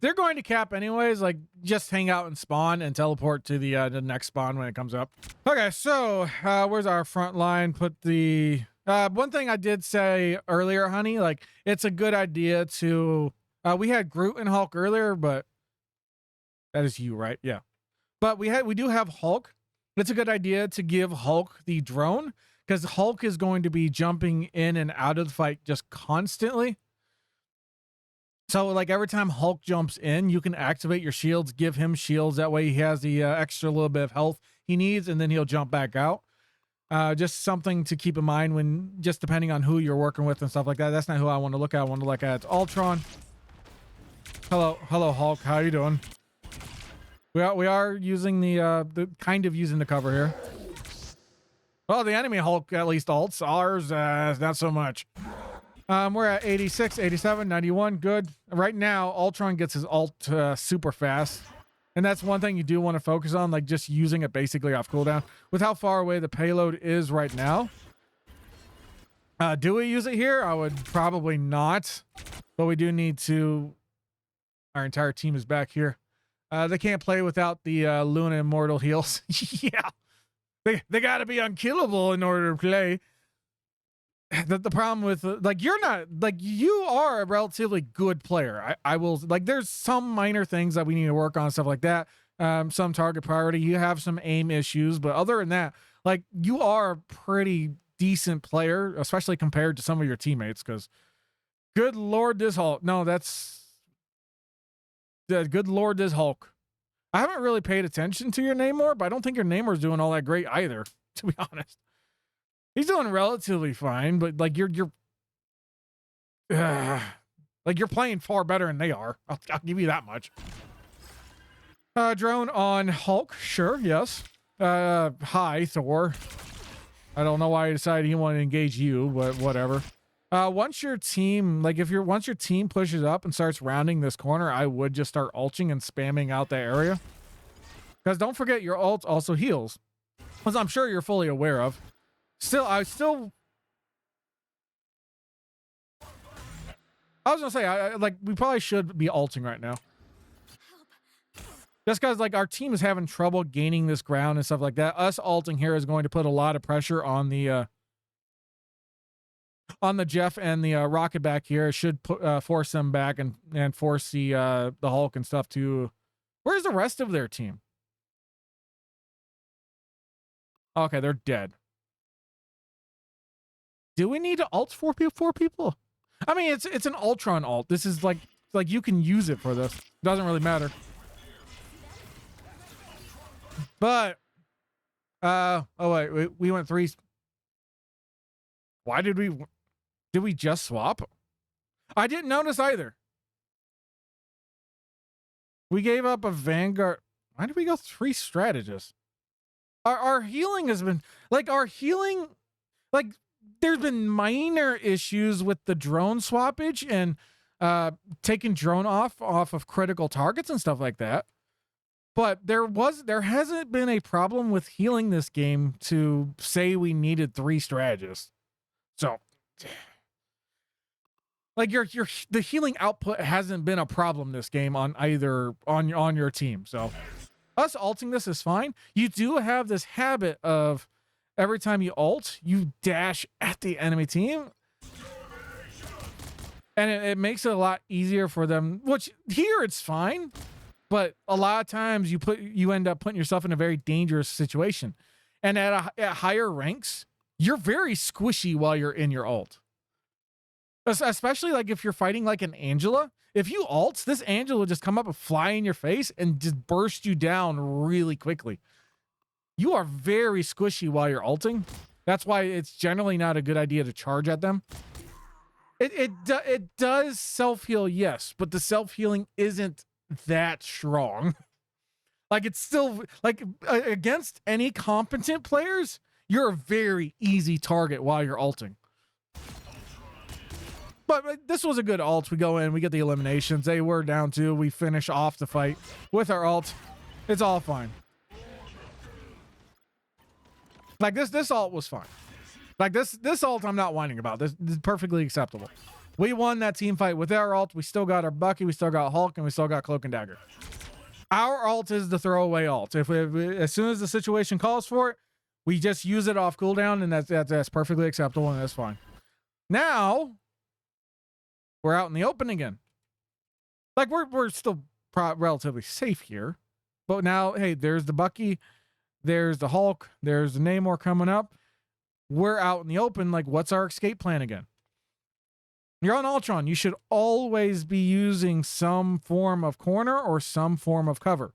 They're going to cap anyways, like just hang out and spawn and teleport to the next spawn when it comes up. Okay, so where's our front line? Put the one thing I did say earlier, honey, like it's a good idea to we had Groot and Hulk earlier, but that is you, right? Yeah. But we do have Hulk. It's a good idea to give Hulk the drone because Hulk is going to be jumping in and out of the fight just constantly. So like every time Hulk jumps in, you can activate your shields, give him shields. That way he has the extra little bit of health he needs, and then he'll jump back out. Just something to keep in mind when just depending on who you're working with and stuff like that. That's not who I want to look at. I want to look at Ultron. Hello, Hulk. How you doing? We are using the kind of using the cover here. Well, the enemy Hulk at least ults. Ours, not so much. We're at 86, 87, 91. Good. Right now, Ultron gets his ult super fast. And that's one thing you do want to focus on, like just using it basically off cooldown. With how far away the payload is right now. Do we use it here? I would probably not. But we do need to... Our entire team is back here. They can't play without the Luna Immortal heals. Yeah. They got to be unkillable in order to play. The problem with like you're not like you are a relatively good player. I will like there's some minor things that we need to work on, stuff like that. Some target priority. You have some aim issues, but other than that, like you are a pretty decent player, especially compared to some of your teammates. Because good lord, this Hulk. No, that's good lord, this Hulk. I haven't really paid attention to your Namor, but I don't think your Namor's doing all that great either, to be honest. He's doing relatively fine, but like you're like you're playing far better than they are. I'll give you that much. Drone on Hulk, sure, yes. Hi, Thor. I don't know why he decided he wanted to engage you, but whatever. Once your team, like once your team pushes up and starts rounding this corner, I would just start ulting and spamming out that area. Because don't forget your ult also heals, as I'm sure you're fully aware of. I was gonna say, I like we probably should be ulting right now. Just because like our team is having trouble gaining this ground and stuff like that. Us ulting here is going to put a lot of pressure on the Jeff and the Rocket back here. It should force them back and force the Hulk and stuff to. Where's the rest of their team? Okay, they're dead. Do we need to ult four people? I mean, it's an Ultron ult. This is like you can use it for this. Doesn't really matter. But oh wait, we went 3. Why did we just swap? I didn't notice either. We gave up a Vanguard. Why did we go 3 strategists? Our healing has been there's been minor issues with the drone swappage and taking drone off of critical targets and stuff like that. But there hasn't been a problem with healing this game to say we needed 3 strategists. So like the healing output hasn't been a problem this game on either on your team. So us ulting this is fine. You do have this habit of every time you ult, you dash at the enemy team. And it makes it a lot easier for them, which here it's fine. But a lot of times you end up putting yourself in a very dangerous situation. And at higher ranks, you're very squishy while you're in your ult. Especially like if you're fighting like an Angela. If you ult, this Angela will just come up and fly in your face and just burst you down really quickly. You are very squishy while you're ulting. That's why it's generally not a good idea to charge at them. It does self-heal, yes, but the self-healing isn't that strong. Like it's still like against any competent players, you're a very easy target while you're ulting. But this was a good ult. We go in, we get the eliminations. They were down 2. We finish off the fight with our ult. It's all fine. Like this ult was fine. Like this ult I'm not whining about. This is perfectly acceptable. We won that team fight with our ult. We still got our Bucky, we still got Hulk, and we still got Cloak and Dagger. Our ult is the throwaway ult. If as soon as the situation calls for it, we just use it off cooldown, and that's perfectly acceptable, and that's fine. Now we're out in the open again. Like we're still relatively safe here, but now hey, there's the Bucky, there's the Hulk, there's the Namor coming up. We're out in the open. Like, what's our escape plan again? You're on Ultron. You should always be using some form of corner or some form of cover.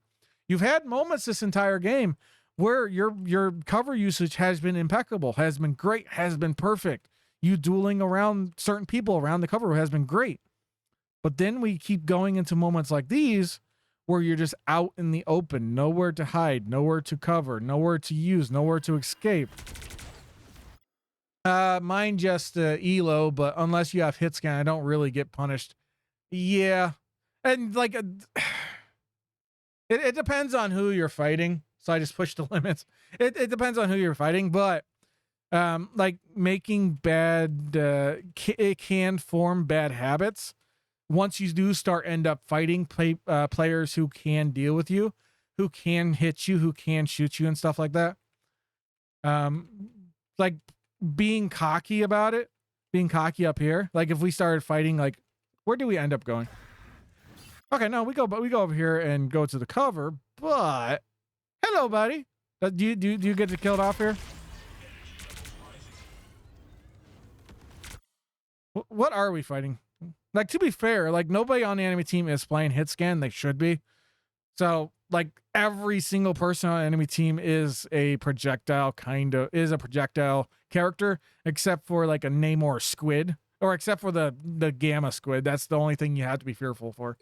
You've had moments this entire game where your cover usage has been impeccable, has been great, has been perfect. You dueling around certain people around the cover has been great. But then we keep going into moments like these where you're just out in the open, nowhere to hide, nowhere to cover, nowhere to use, nowhere to escape. Mine just elo, but unless you have hit scan, I don't really get punished. Yeah. And like it depends on who you're fighting. So I just push the limits. It depends on who you're fighting, but like making bad it can form bad habits once you do end up fighting players who can deal with you, who can hit you, who can shoot you and stuff like that. Like being cocky about it, being cocky up here. Like if we started fighting, like where do we end up going? Okay, no, we go over here and go to the cover, but hello, buddy. Do you get to kill it off here? What are we fighting? Like, to be fair, like nobody on the enemy team is playing hit scan. They should be. So like every single person on the enemy team is a projectile character, except for like a Namor squid, or except for the gamma squid. That's the only thing you have to be fearful for.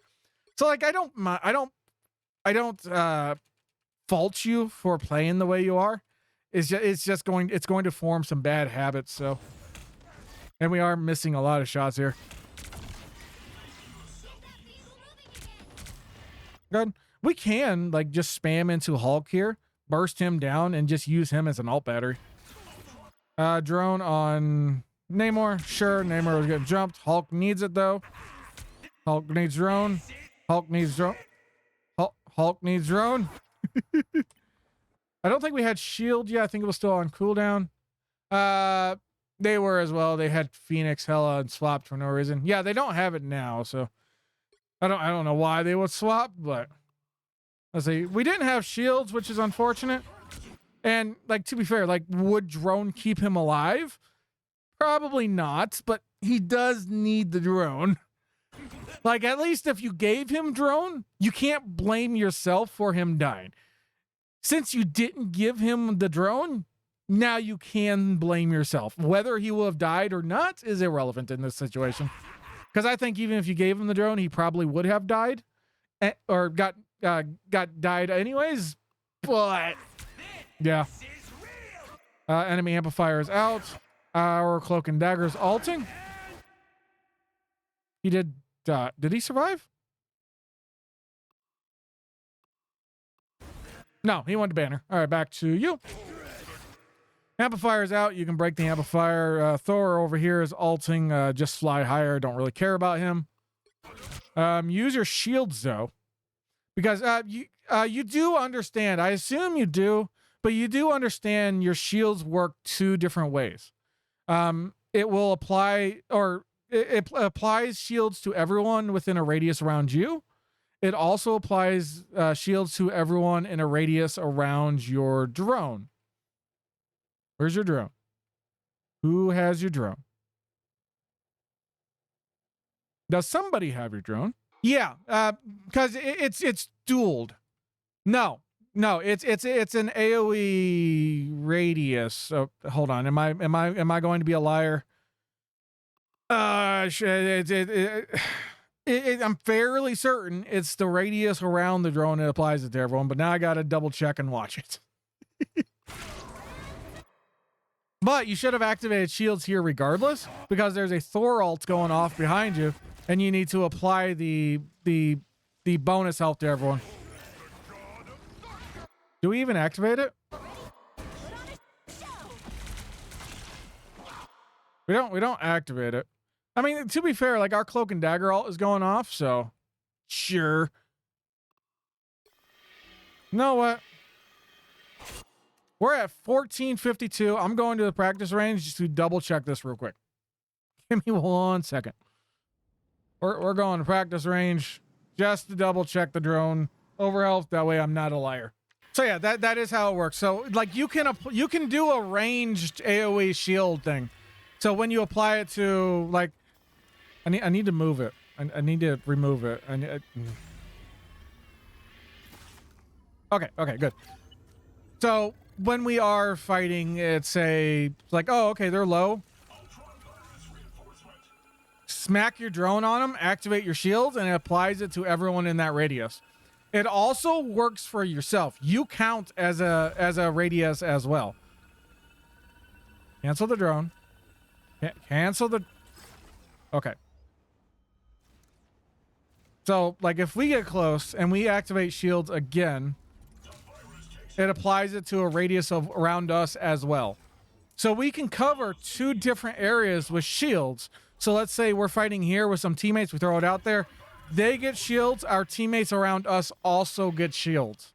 So like I don't fault you for playing the way you are. It's going to form some bad habits. So, and we are missing a lot of shots here. Good. We can like just spam into Hulk here, burst him down, and just use him as an ult battery. Drone on Namor. Sure, Namor was getting jumped. Hulk needs it though. Hulk needs drone. Hulk needs drone. Hulk needs drone. I don't think we had shield yet. I think it was still on cooldown. They were as well. They had Phoenix, Hela, and swapped for no reason. Yeah, they don't have it now, so I don't know why they would swap, but let's see. We didn't have shields, which is unfortunate. And like to be fair, like would drone keep him alive? Probably not, but he does need the drone. Like at least if you gave him drone, you can't blame yourself for him dying. Since you didn't give him the drone, now you can blame yourself. Whether he will have died or not is irrelevant in this situation. Because I think even if you gave him the drone, he probably would have died, or got died anyways. But yeah, enemy amplifier is out. Our cloak and daggers ulting. He did. Did he survive? No, he went to banner. All right, back to you. Amplifier's out. You can break the amplifier. Thor over here is ulting. Just fly higher. Don't really care about him. Use your shields though, because you do understand. I assume you do, but you do understand your shields work 2 different ways. It will apply, or it applies shields to everyone within a radius around you. It also applies shields to everyone in a radius around your drone. Where's your drone? Who has your drone? Does somebody have your drone? Yeah, because it's dualed. No, it's an AOE radius. So hold on, am I going to be a liar? I'm fairly certain it's the radius around the drone that applies it to everyone, but now I gotta double check and watch it. But you should have activated shields here regardless, because there's a Thor ult going off behind you, and you need to apply the bonus health to everyone. Do we even activate it? We don't activate it. I mean, to be fair, like our cloak and dagger ult is going off, so sure. You know what? We're at 14:52. I'm going to the practice range just to double check this real quick. Give me 1 second. We're going to practice range just to double check the drone over health. That way I'm not a liar. So yeah, that is how it works. So like you can do a ranged AOE shield thing. So when you apply it to like, I need to move it. I need to remove it. Okay, good. So when we are fighting, it's like, oh, okay, they're low. Smack your drone on them, activate your shields, and it applies it to everyone in that radius. It also works for yourself. You count as a radius as well. Cancel the drone. Cancel the... Okay. So, like, if we get close and we activate shields again, it applies it to a radius of around us as well. So we can cover 2 different areas with shields. So let's say we're fighting here with some teammates. We throw it out there. They get shields. Our teammates around us also get shields.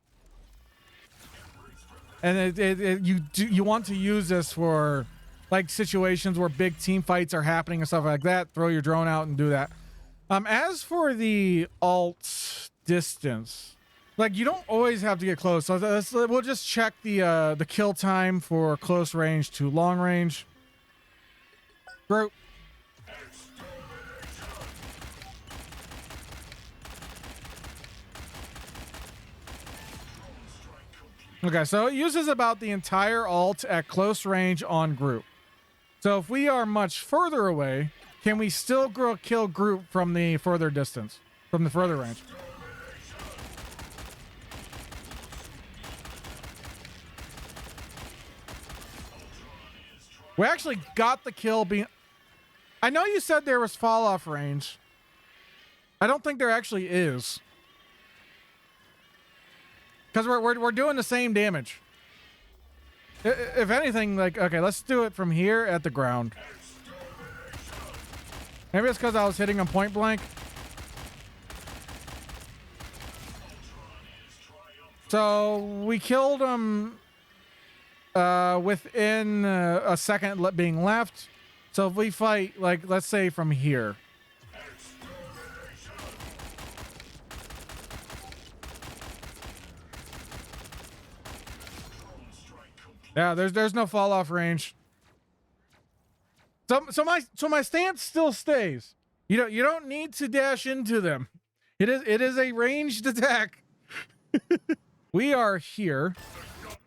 And you want to use this for like situations where big team fights are happening and stuff like that. Throw your drone out and do that. As for the alt distance, like you don't always have to get close. So we'll just check the kill time for close range to long range. Group. Okay, so it uses about the entire ult at close range on group. So if we are much further away, can we still kill group from the further distance, from the further range? We actually got the kill. I know you said there was fall off range. I don't think there actually is. Because we're doing the same damage. If anything, like, okay, let's do it from here at the ground. Maybe it's because I was hitting him point blank. So we killed him within a second being left. So if we fight, like, let's say from here. Yeah, there's no fall off range. So my stance still stays. You don't need to dash into them. It is a ranged attack. We are here.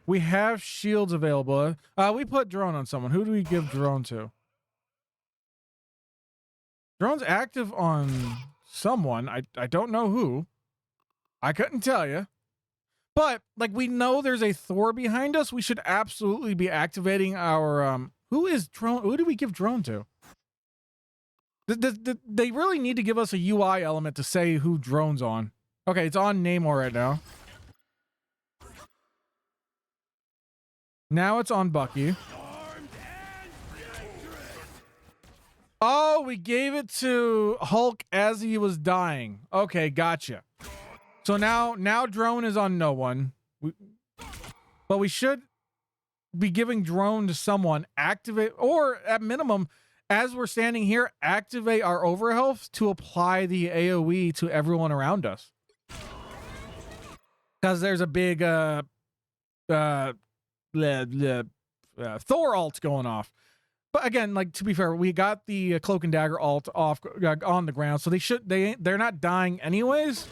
We have shields available. We put drone on someone. Who do we give drone to? Drone's active on someone. I don't know who. I couldn't tell you. But like we know there's a Thor behind us, we should absolutely be activating our who do we give drone to? They really need to give us a UI element to say who drone's on. Okay, it's on Namor right now. Now it's on Bucky. Oh, we gave it to Hulk as he was dying. Okay, gotcha. So now drone is on no one. But we should be giving drone to someone. Activate, or at minimum, as we're standing here, activate our overhealth to apply the AoE to everyone around us. Because there's a big Thor ult going off. But again, like, to be fair, we got the cloak and dagger alt off on the ground, so they're not dying anyways.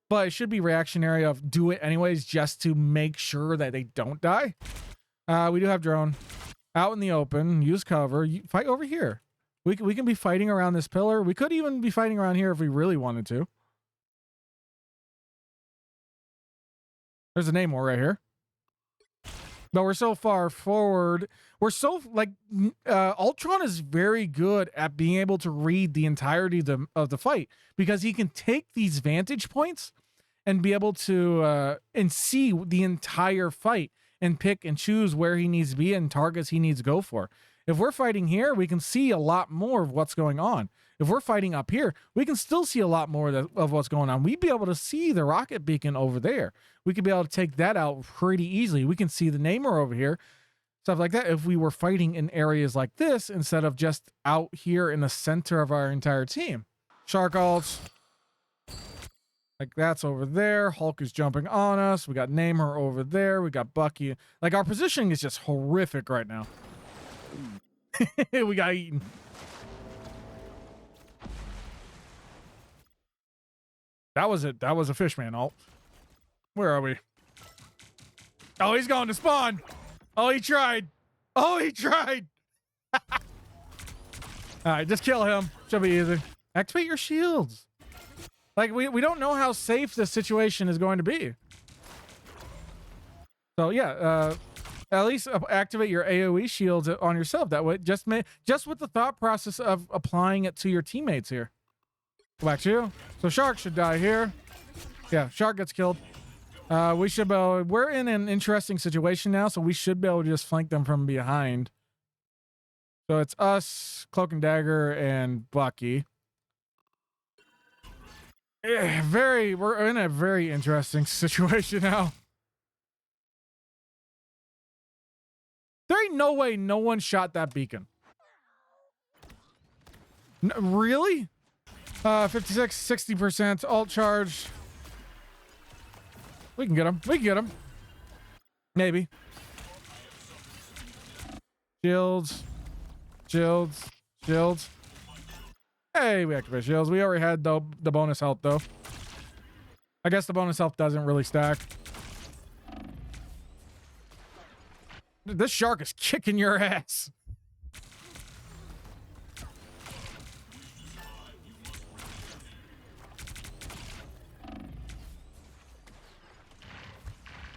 But it should be reactionary of do it anyways, just to make sure that they don't die. We do have drone out in the open. Use cover. Fight over here. We can be fighting around this pillar. We could even be fighting around here if we really wanted to. There's a Namor right here. But we're so far forward. We're so, like, Ultron is very good at being able to read the entirety of the fight, because he can take these vantage points and be able to and see the entire fight and pick and choose where he needs to be and targets he needs to go for. If we're fighting here, we can see a lot more of what's going on. If we're fighting up here, we can still see a lot more of what's going on. We'd be able to see the rocket beacon over there. We could be able to take that out pretty easily. We can see the Namor over here, stuff like that, if we were fighting in areas like this instead of just out here in the center of our entire team. Shark ults. Like, that's over there. Hulk is jumping on us. We got Namor over there. We got Bucky. Like, our positioning is just horrific right now. We got eaten. That was it. That was a Fishman ult. Where are we? Oh, he's going to spawn. Oh, he tried. Oh, he tried. All right, just kill him. Should be easy. Activate your shields. Like, we don't know how safe this situation is going to be. So yeah, at least activate your AoE shields on yourself. That way, just with the thought process of applying it to your teammates here. Go back to you. So Shark should die here. Yeah, Shark gets killed. We should be able, we're in an interesting situation now, so we should be able to just flank them from behind. So it's us, Cloak and Dagger, and Bucky. Yeah, we're in a very interesting situation now. There ain't no way no one shot that beacon. Really? 56, 60% alt charge. We can get him. We can get him. Maybe. Shields. Shields. Shields. Hey, we activate shields. We already had the bonus health, though. I guess the bonus health doesn't really stack. This shark is kicking your ass.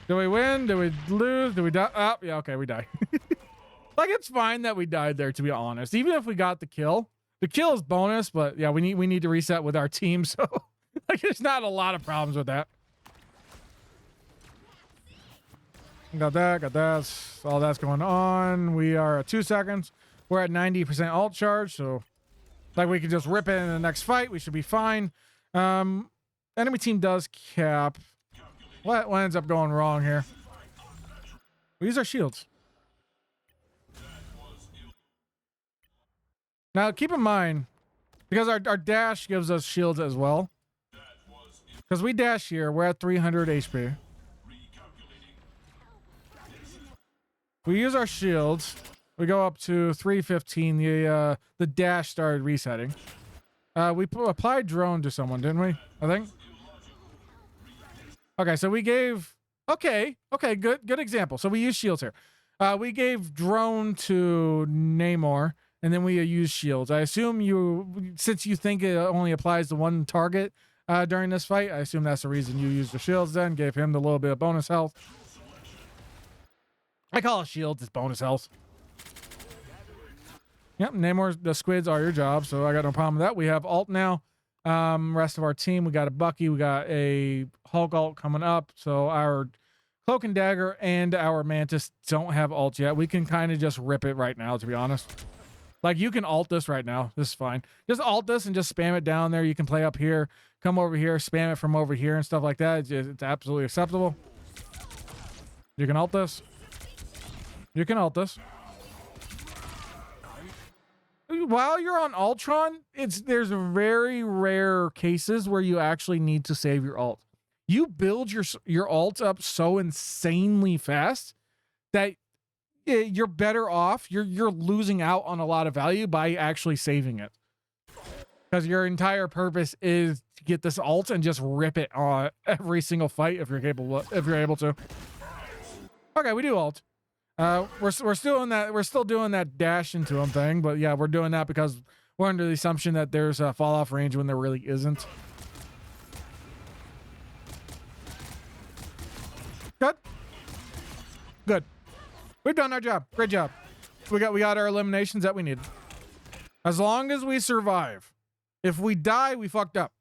Do we win? Do we lose? Do we die? Oh, yeah, okay, we die. Like, it's fine that we died there, to be honest. Even if we got the kill. The kill is bonus, but yeah, we need to reset with our team, so like, there's not a lot of problems with that. Got that. All that's going on. We are at 2 seconds. We're at 90% alt charge, so like, we can just rip it in the next fight. We should be fine. Enemy team does cap. What ends up going wrong here? We use our shields. Now, keep in mind, because our dash gives us shields as well. Because we dash here, we're at 300 HP. We use our shields. We go up to 315. The dash started resetting. We applied drone to someone, didn't we? I think. Okay, so we gave... Okay, good example. So we use shields here. We gave drone to Namor. And then we use shields. I assume since you think it only applies to one target during this fight, I assume that's the reason you used the shields then, gave him the little bit of bonus health. I call it shields, it's bonus health. Yep, Namor, the squids are your job, so I got no problem with that. We have alt now. Rest of our team, we got a Bucky, we got a Hulk alt coming up, so our Cloak and Dagger and our Mantis don't have alt yet. We can kind of just rip it right now, to be honest. Like, you can alt this right now. This is fine. Just alt this and just spam it down there. You can play up here, come over here, spam it from over here and stuff like that. It's absolutely acceptable. You can alt this. You can alt this. While you're on Ultron, there's very rare cases where you actually need to save your alt. You build your alt up so insanely fast that you're better off. You're losing out on a lot of value by actually saving it, because your entire purpose is to get this ult and just rip it on every single fight if you're capable, if you're able to. Okay, we do ult. We're still in that. We're still doing that dash into him thing, but yeah, we're doing that because we're under the assumption that there's a fall off range when there really isn't. Good. Good. We've done our job. Great job. We got our eliminations that we needed. As long as we survive. If we die, we fucked up.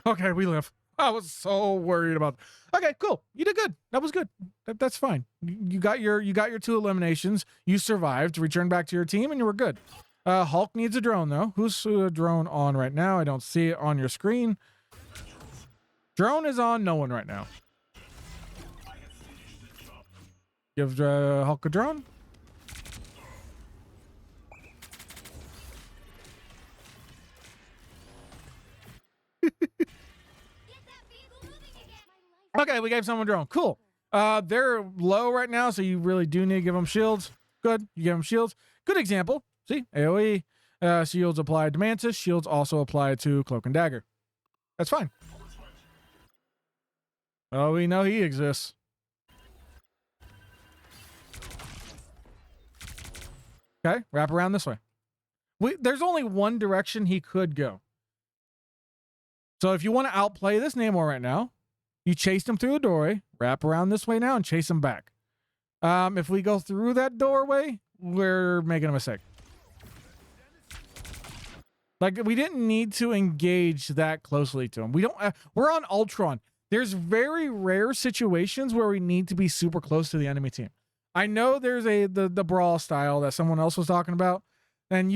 Okay, we live. I was so worried about. Okay, cool. You did good. That was good. That's fine. You got your 2 eliminations. You survived. Returned back to your team, and you were good. Hulk needs a drone though. Who's a drone on right now? I don't see it on your screen. Drone is on no one right now. Give Hulk a drone. Okay, we gave someone a drone. Cool. They're low right now, so you really do need to give them shields. Good. You give them shields. Good example. See? AoE. Shields applied to Mantis. Shields also applied to Cloak and Dagger. That's fine. Oh, we know he exists. Okay, wrap around this way. There's only one direction he could go. So if you want to outplay this Namor right now, you chase him through the doorway, wrap around this way now, and chase him back. If we go through that doorway, we're making a mistake. Like, we didn't need to engage that closely to him. We don't. We're on Ultron. There's very rare situations where we need to be super close to the enemy team. I know there's the brawl style that someone else was talking about, and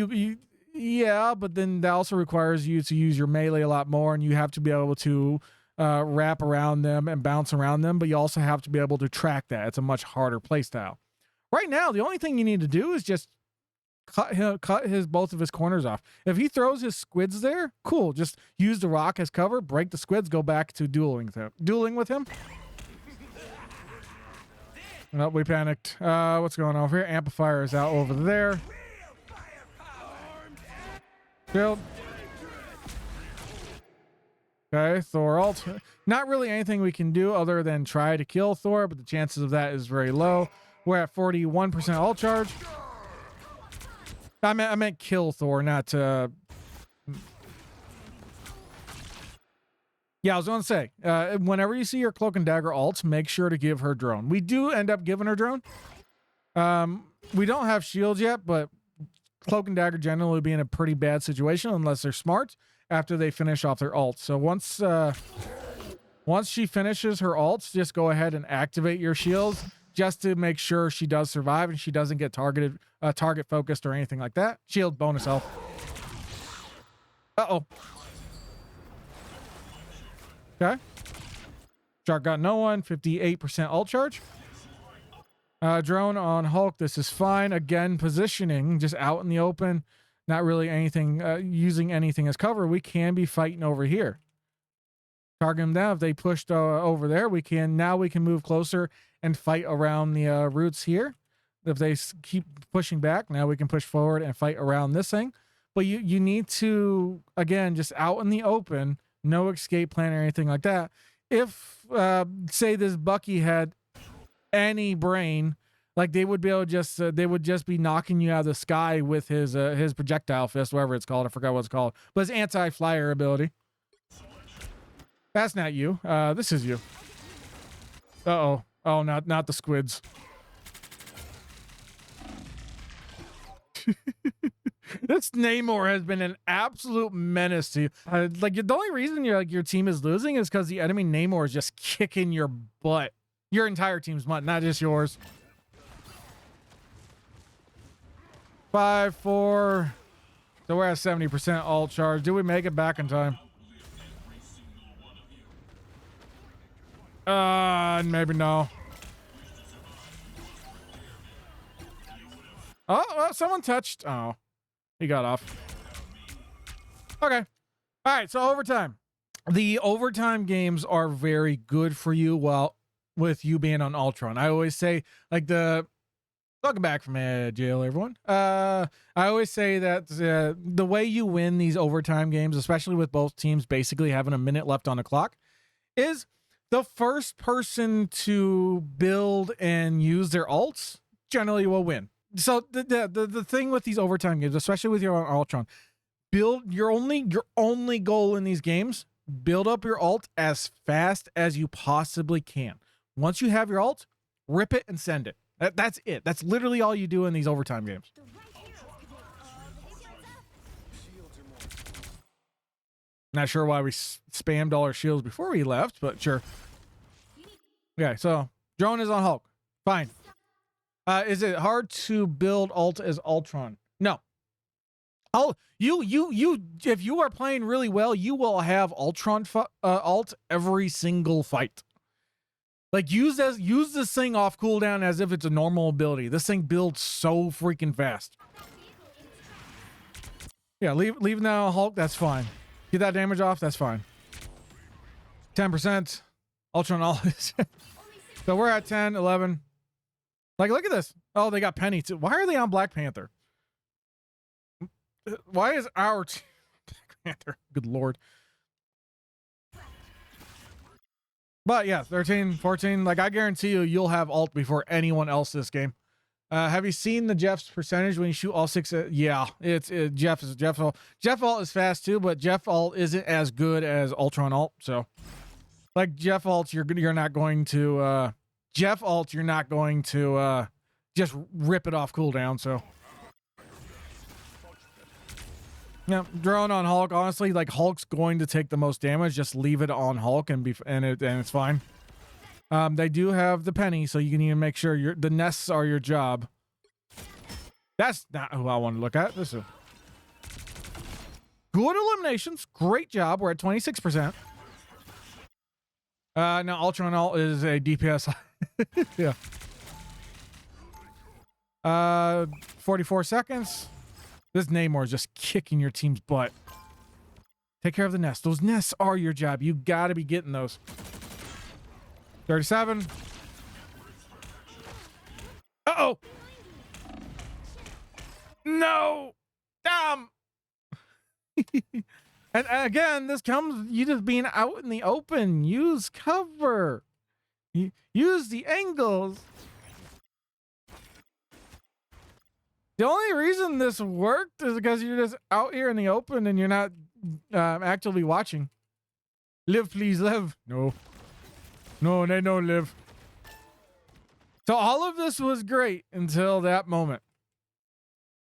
yeah, but then that also requires you to use your melee a lot more, and you have to be able to wrap around them and bounce around them, but you also have to be able to track that. It's a much harder play style. Right now, the only thing you need to do is just cut both of his corners off. If he throws his squids there, cool. Just use the rock as cover, break the squids, go back to dueling with him. No, we panicked. What's going on over here? Amplifier is out over there. Shield. Okay, Thor ult. Not really anything we can do other than try to kill Thor, but the chances of that is very low. We're at 41% ult charge. I meant kill Thor, not yeah, I was gonna say, whenever you see your Cloak and Dagger ult, make sure to give her drone. We do end up giving her drone. We don't have shields yet, but Cloak and Dagger generally would be in a pretty bad situation unless they're smart after they finish off their ult. So once she finishes her ults, just go ahead and activate your shields just to make sure she does survive and she doesn't get target focused or anything like that. Shield bonus health. Uh-oh. Okay. Shark got no one. 58% ult charge. Drone on Hulk. This is fine. Again, positioning just out in the open. Not really anything, using anything as cover. We can be fighting over here. Target them down. If they pushed over there, we can move closer and fight around the roots here. If they keep pushing back, now we can push forward and fight around this thing. But you need to, again, just out in the open, no escape plan or anything like that. If, say this Bucky had any brain, like they would be able to they would just be knocking you out of the sky with his projectile fist, whatever it's called. I forgot what it's called, but his anti-flyer ability. That's not you. This is you. Uh-oh. Oh, not the squids. This Namor has been an absolute menace to you. Like, the only reason your team is losing is because the enemy Namor is just kicking your butt. Your entire team's butt, not just yours. 5, 4. So we're at 70% ult charge. Do we make it back in time? Maybe no. Oh, well, someone touched. Oh, he got off. Okay. All right. So overtime. the overtime games are very good for you. Well, with you being on Ultron, I always say, like, welcome back from jail, everyone. I always say that the way you win these overtime games, especially with both teams basically having a minute left on the clock, is the first person to build and use their ults generally will win. So the thing with these overtime games, especially with your Ultron, build your only goal in these games, build up your ult as fast as you possibly can. Once you have your ult, rip it and send it. That's it. That's literally all you do in these overtime games. The right heroes can make all the difference up. Not sure why we spammed all our shields before we left, but sure. Okay, so drone is on Hulk. Fine. Is it hard to build ult as Ultron? No. Oh, if you are playing really well, you will have Ultron ult every single fight. Like, use this thing off cooldown as if it's a normal ability. This thing builds so freaking fast. Yeah, leave now Hulk, that's fine. Get that damage off, that's fine. 10%. Ultron all is. So we're at 10, 11. Like, look at this. Oh, they got Penny too. Why are they on Black Panther? Why is our Black Panther? Good lord. But yeah, 13, 14. Like, I guarantee you'll have ult before anyone else this game. Have you seen the Jeff's percentage when you shoot all six? Yeah, Jeff ult. Jeff ult is fast too, but Jeff ult isn't as good as Ultron ult. So, like, Jeff ult, you're not going to Jeff ult, you're not going to just rip it off cooldown. So, yeah, drone on Hulk. Honestly, like, Hulk's going to take the most damage. Just leave it on Hulk and it's fine. They do have the Penny, so you can even make sure the nests are your job. That's not who I want to look at. This is good eliminations. Great job. We're at 26%. Now Ultron ult is a DPS. Yeah. 44 seconds. This Namor is just kicking your team's butt. Take care of the nest. Those nests are your job. You got to be getting those. 37. Uh-oh. No. Damn. And again, this comes you just being out in the open. Use cover. Use the angles. The only reason this worked is because you're just out here in the open and you're not actively watching. Live, please, live. No. No, they don't live. So all of this was great until that moment.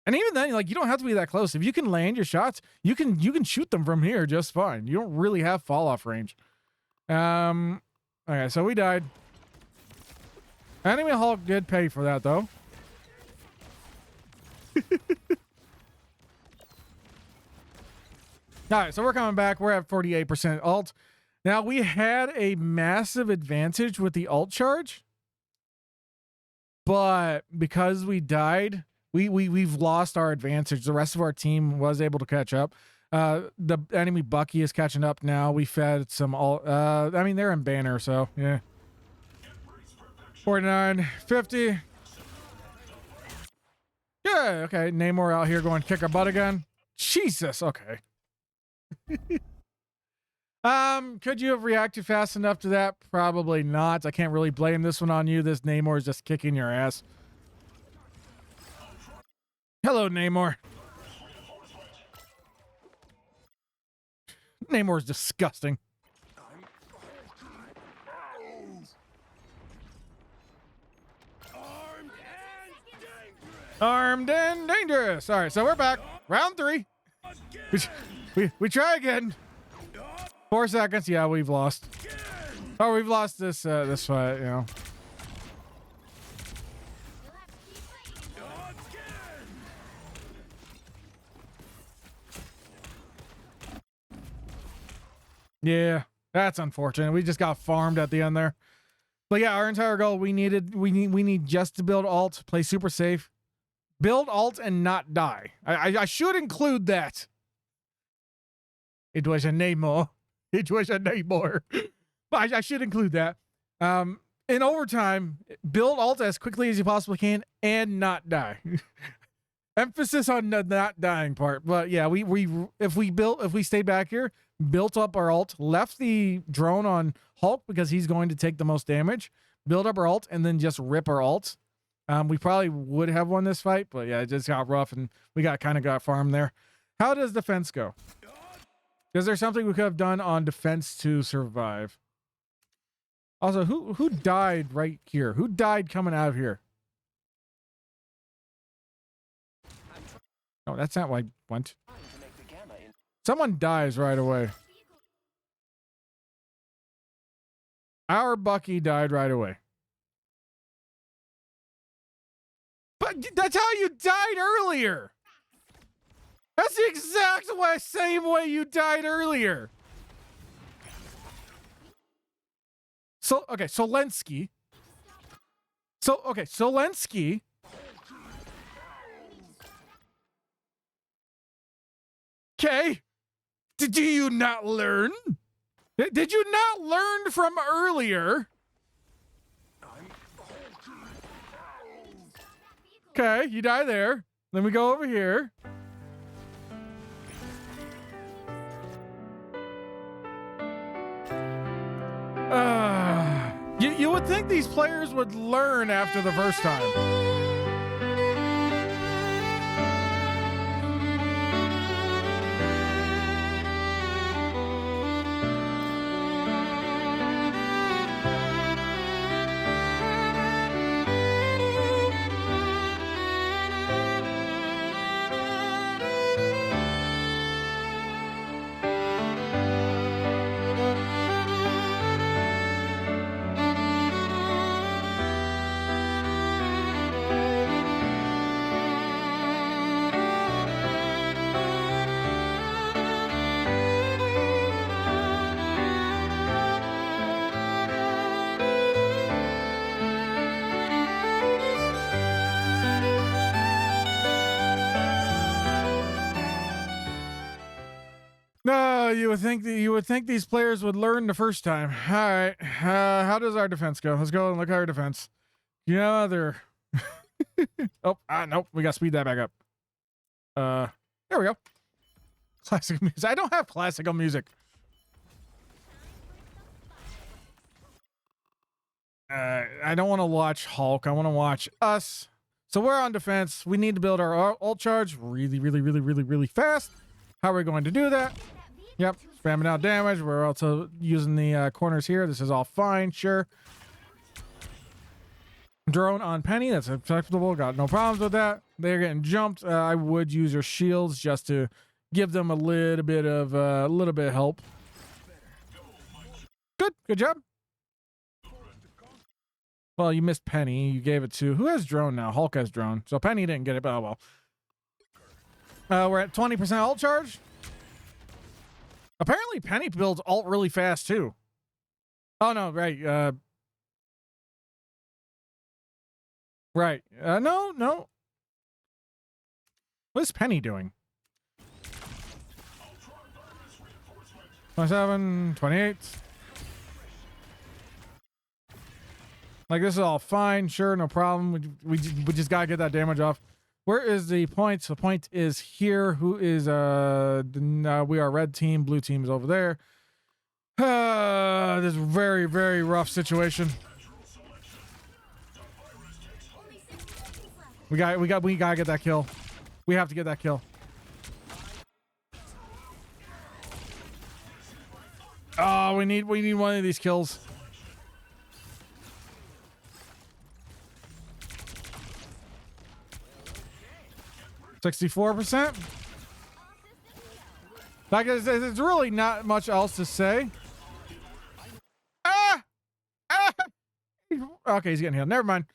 And even then, like, you don't have to be that close. If you can land your shots, you can shoot them from here just fine. You don't really have fall off range. Okay, so we died. Enemy Hulk did pay for that though. All right, so we're coming back. We're at 48% ult. Now, we had a massive advantage with the ult charge, but because we died, we've lost our advantage. The rest of our team was able to catch up. The enemy Bucky is catching up now. We fed some ult. I mean, they're in banner, so yeah. 49, 50. Yeah, okay. Namor out here going to kick our butt again. Jesus, okay. Could you have reacted fast enough to that? Probably not. I can't really blame this one on you. This Namor is just kicking your ass. Hello, Namor. Namor is disgusting. Armed and dangerous. All right, so we're back. Round 3. We try again. 4 seconds. Yeah, we've lost. Oh, we've lost this this fight, you know. Yeah, that's unfortunate. We just got farmed at the end there. But yeah, our entire goal, we need just to build ult, play super safe, build ult and not die. I should include that. It was a Namor. Each wish I need more. But I should include that. In overtime, build ult as quickly as you possibly can and not die. Emphasis on the not dying part. But yeah, if we stayed back here, built up our ult, left the drone on Hulk because he's going to take the most damage, build up our ult, and then just rip our ult. We probably would have won this fight, but yeah, it just got rough and we kind of got farmed there. How does defense go? Is there something we could have done on defense to survive? Also, who died right here? Who died coming out of here? Oh, that's not why I went. Someone dies right away. Our Bucky died right away. But that's how you died earlier. That's the exact same way you died earlier. So, okay, Solensky. Solensky. Okay. Did you not learn? Did you not learn from earlier? Okay, you die there. Then we go over here. You would think these players would learn after the first time. No, you would think these players would learn the first time. All right, how does our defense go? Let's go and look at our defense. Yeah, they're. Nope. We got to speed that back up. There we go. Classical music. I don't have classical music. I don't want to watch Hulk. I want to watch us. So we're on defense. We need to build our ult charge really fast. How are we going to do that? Yep, spamming out damage. We're also using the corners here. This is all fine, sure. Drone on Penny, that's acceptable. Got no problems with that. They're getting jumped. I would use your shields just to give them a little bit of help. Good job. Well, you missed Penny. You gave it to who has drone now? Hulk has drone. So Penny didn't get it, but oh well. We're at 20% ult charge. Apparently Penny builds ult really fast too. Oh no, right. Right. No. What is Penny doing? 27, 28. Like, this is all fine. Sure, no problem. We just gotta get that damage off. Where is the point? The point is here. Who is we are red team. Blue team is over there. This very, very rough situation. We gotta get that kill. We have to get that kill. Oh, we need one of these kills. 64%. Like, there's really not much else to say. Okay, he's getting healed. Never mind.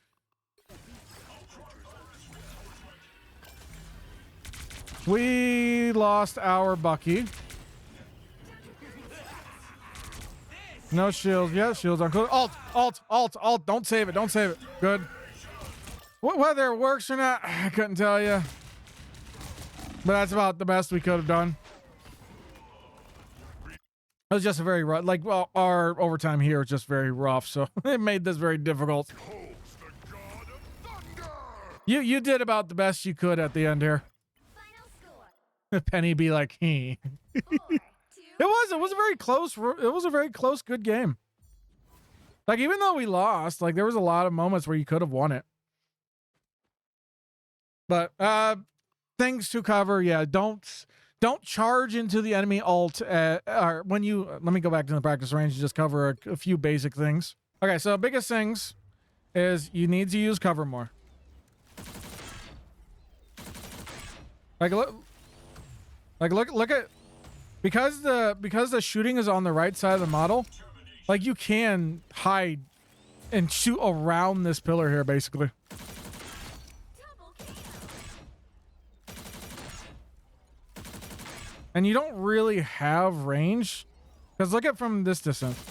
We lost our Bucky. No shields. Yeah, shields on close. Alt. Don't save it. Good. Whether it works or not, I couldn't tell you. But that's about the best we could have done. It was just a very rough, like, well, our overtime here was just very rough, so it made this very difficult. You did about the best you could at the end here. Final score. Penny be like, he. 4-2. It was a very close. It was a very close, good game. Like, even though we lost, like, there was a lot of moments where you could have won it. But things to cover. Yeah, don't charge into the enemy ult. Or when you let me go back to the practice range and just cover a few basic things. Okay, so biggest things is you need to use cover more. Like look at because the shooting is on the right side of the model. Like, you can hide and shoot around this pillar here, basically. Double kill. And you don't really have range. Because look at from this distance.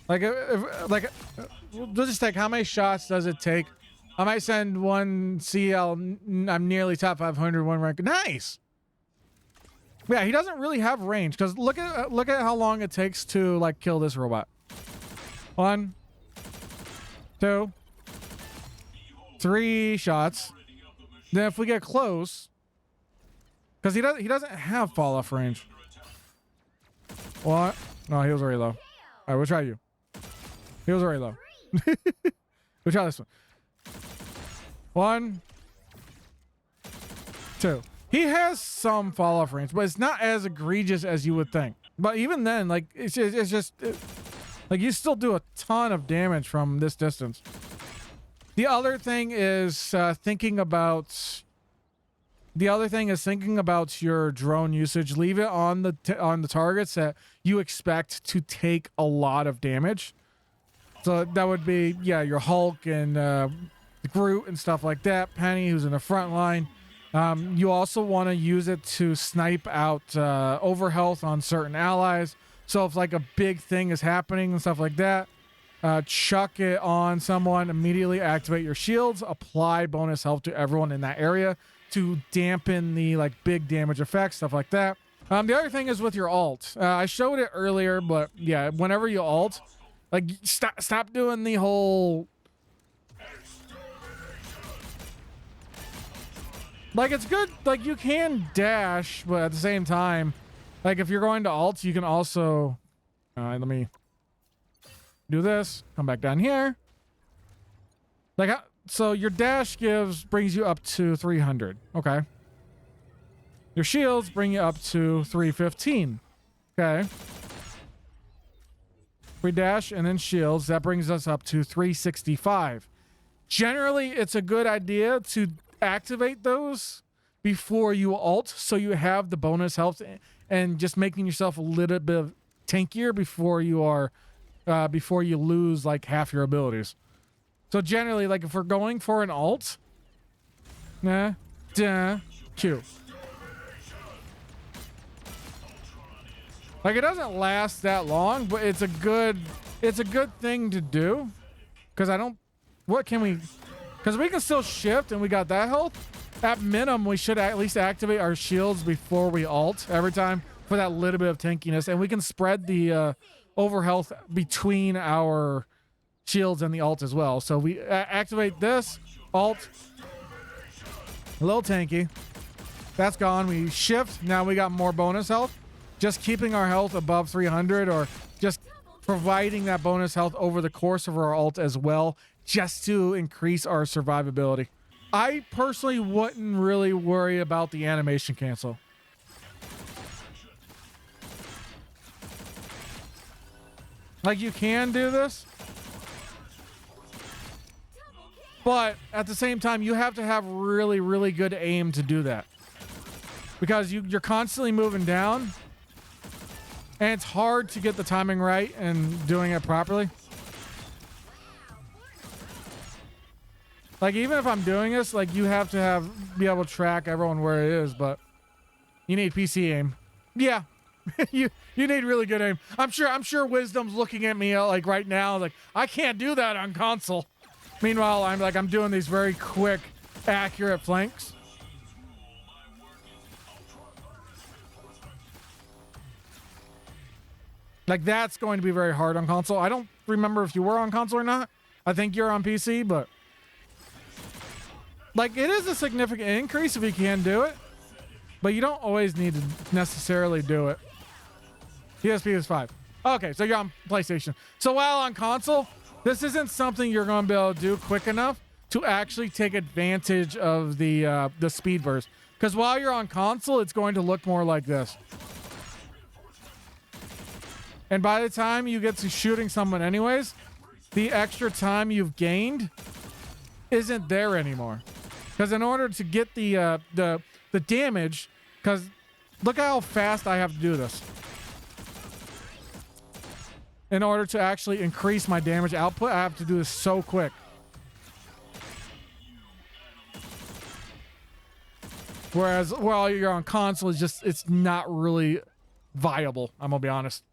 Like, we'll just take, how many shots does it take? I might send one CL. I'm nearly top 500, one rank. Nice. Yeah, he doesn't really have range because look at how long it takes to like kill this robot. 1, 2, 3 shots. Then if we get close, because he doesn't have fall off range. What? No, he was already low. All right, we'll try you. He was already low. We'll try this one. 1, 2. He has some fall off range, but it's not as egregious as you would think. But even then, like, it's just like, you still do a ton of damage from this distance. The other thing is thinking about your drone usage. Leave it on the targets that you expect to take a lot of damage. So that would be, yeah, your Hulk and Groot and stuff like that. Penny, who's in the front line. You also want to use it to snipe out overhealth on certain allies. So if like a big thing is happening and stuff like that, chuck it on someone, immediately activate your shields, apply bonus health to everyone in that area to dampen the like big damage effects, stuff like that. The other thing is with your ult. I showed it earlier, but yeah, whenever you ult, like, stop doing the whole... Like, it's good, like, you can dash, but at the same time, like, if you're going to ult, you can also... let me do this. Come back down here. Like, so your dash brings you up to 300. Okay. Your shields bring you up to 315. Okay. We dash and then shields. That brings us up to 365. Generally, it's a good idea to activate those before you ult, so you have the bonus health and just making yourself a little bit tankier before you lose like half your abilities. So generally, like, if we're going for an ult, Q. Like, it doesn't last that long, but it's a good thing to do. Because because we can still shift and we got that health. At minimum, we should at least activate our shields before we ult every time for that little bit of tankiness. And we can spread the overhealth between our shields and the ult as well. So we activate this, ult, a little tanky. That's gone. We shift. Now we got more bonus health. Just keeping our health above 300 or just providing that bonus health over the course of our ult as well, just to increase our survivability. I personally wouldn't really worry about the animation cancel. Like, you can do this, but at the same time, you have to have really, really good aim to do that. Because you're constantly moving down, and it's hard to get the timing right and doing it properly. Like, even if I'm doing this, like, you have to be able to track everyone where it is, but you need PC aim. Yeah. you need really good aim. I'm sure Wisdom's looking at me like right now, like, I can't do that on console. Meanwhile, I'm doing these very quick, accurate flanks. Like, that's going to be very hard on console. I don't remember if you were on console or not. I think you're on PC, but like, it is a significant increase if you can do it, but you don't always need to necessarily do it. PSP is 5. Okay, so you're on PlayStation. So while on console, this isn't something you're going to be able to do quick enough to actually take advantage of the speed burst. Because while you're on console, it's going to look more like this. And by the time you get to shooting someone anyways, the extra time you've gained isn't there anymore. Because in order to get the damage, because look how fast I have to do this. In order to actually increase my damage output, I have to do this so quick. Whereas while you're on console, it's not really viable, I'm gonna be honest.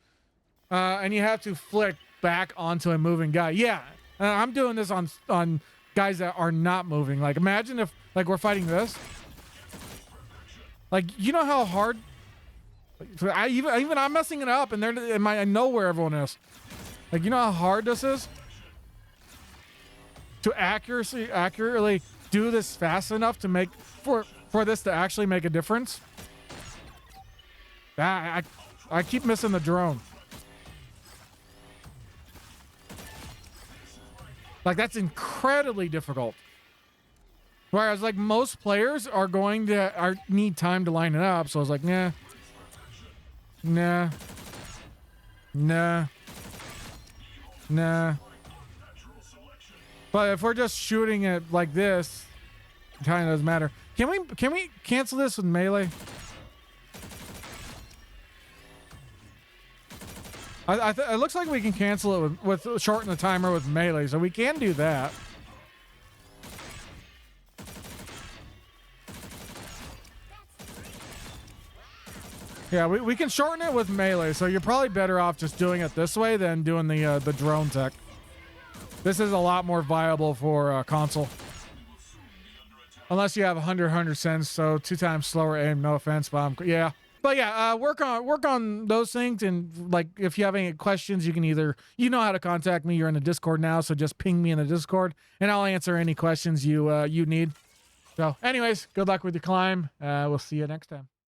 And you have to flick back onto a moving guy. Yeah, I'm doing this on guys that are not moving. Like, imagine if, like, we're fighting this. Like, you know how hard... Even I'm messing it up, and I know where everyone is. Like, you know how hard this is? To accurately do this fast enough to make... For this to actually make a difference. I keep missing the drone. Like, that's incredibly difficult. Whereas, like, most players are going to need time to line it up. So I was like, nah. But if we're just shooting it like this, it kind of doesn't matter. Can we cancel this with melee? It looks like we can cancel it with shorten the timer with melee, so we can do that. Yeah, we can shorten it with melee, so you're probably better off just doing it this way than doing the drone tech. This is a lot more viable for console. Unless you have 100 cents, so 2 times slower aim. No offense, but yeah. But yeah, work on those things, and like, if you have any questions, you can either, you know how to contact me. You're in the Discord now, so just ping me in the Discord, and I'll answer any questions you need. So, anyways, good luck with your climb. We'll see you next time.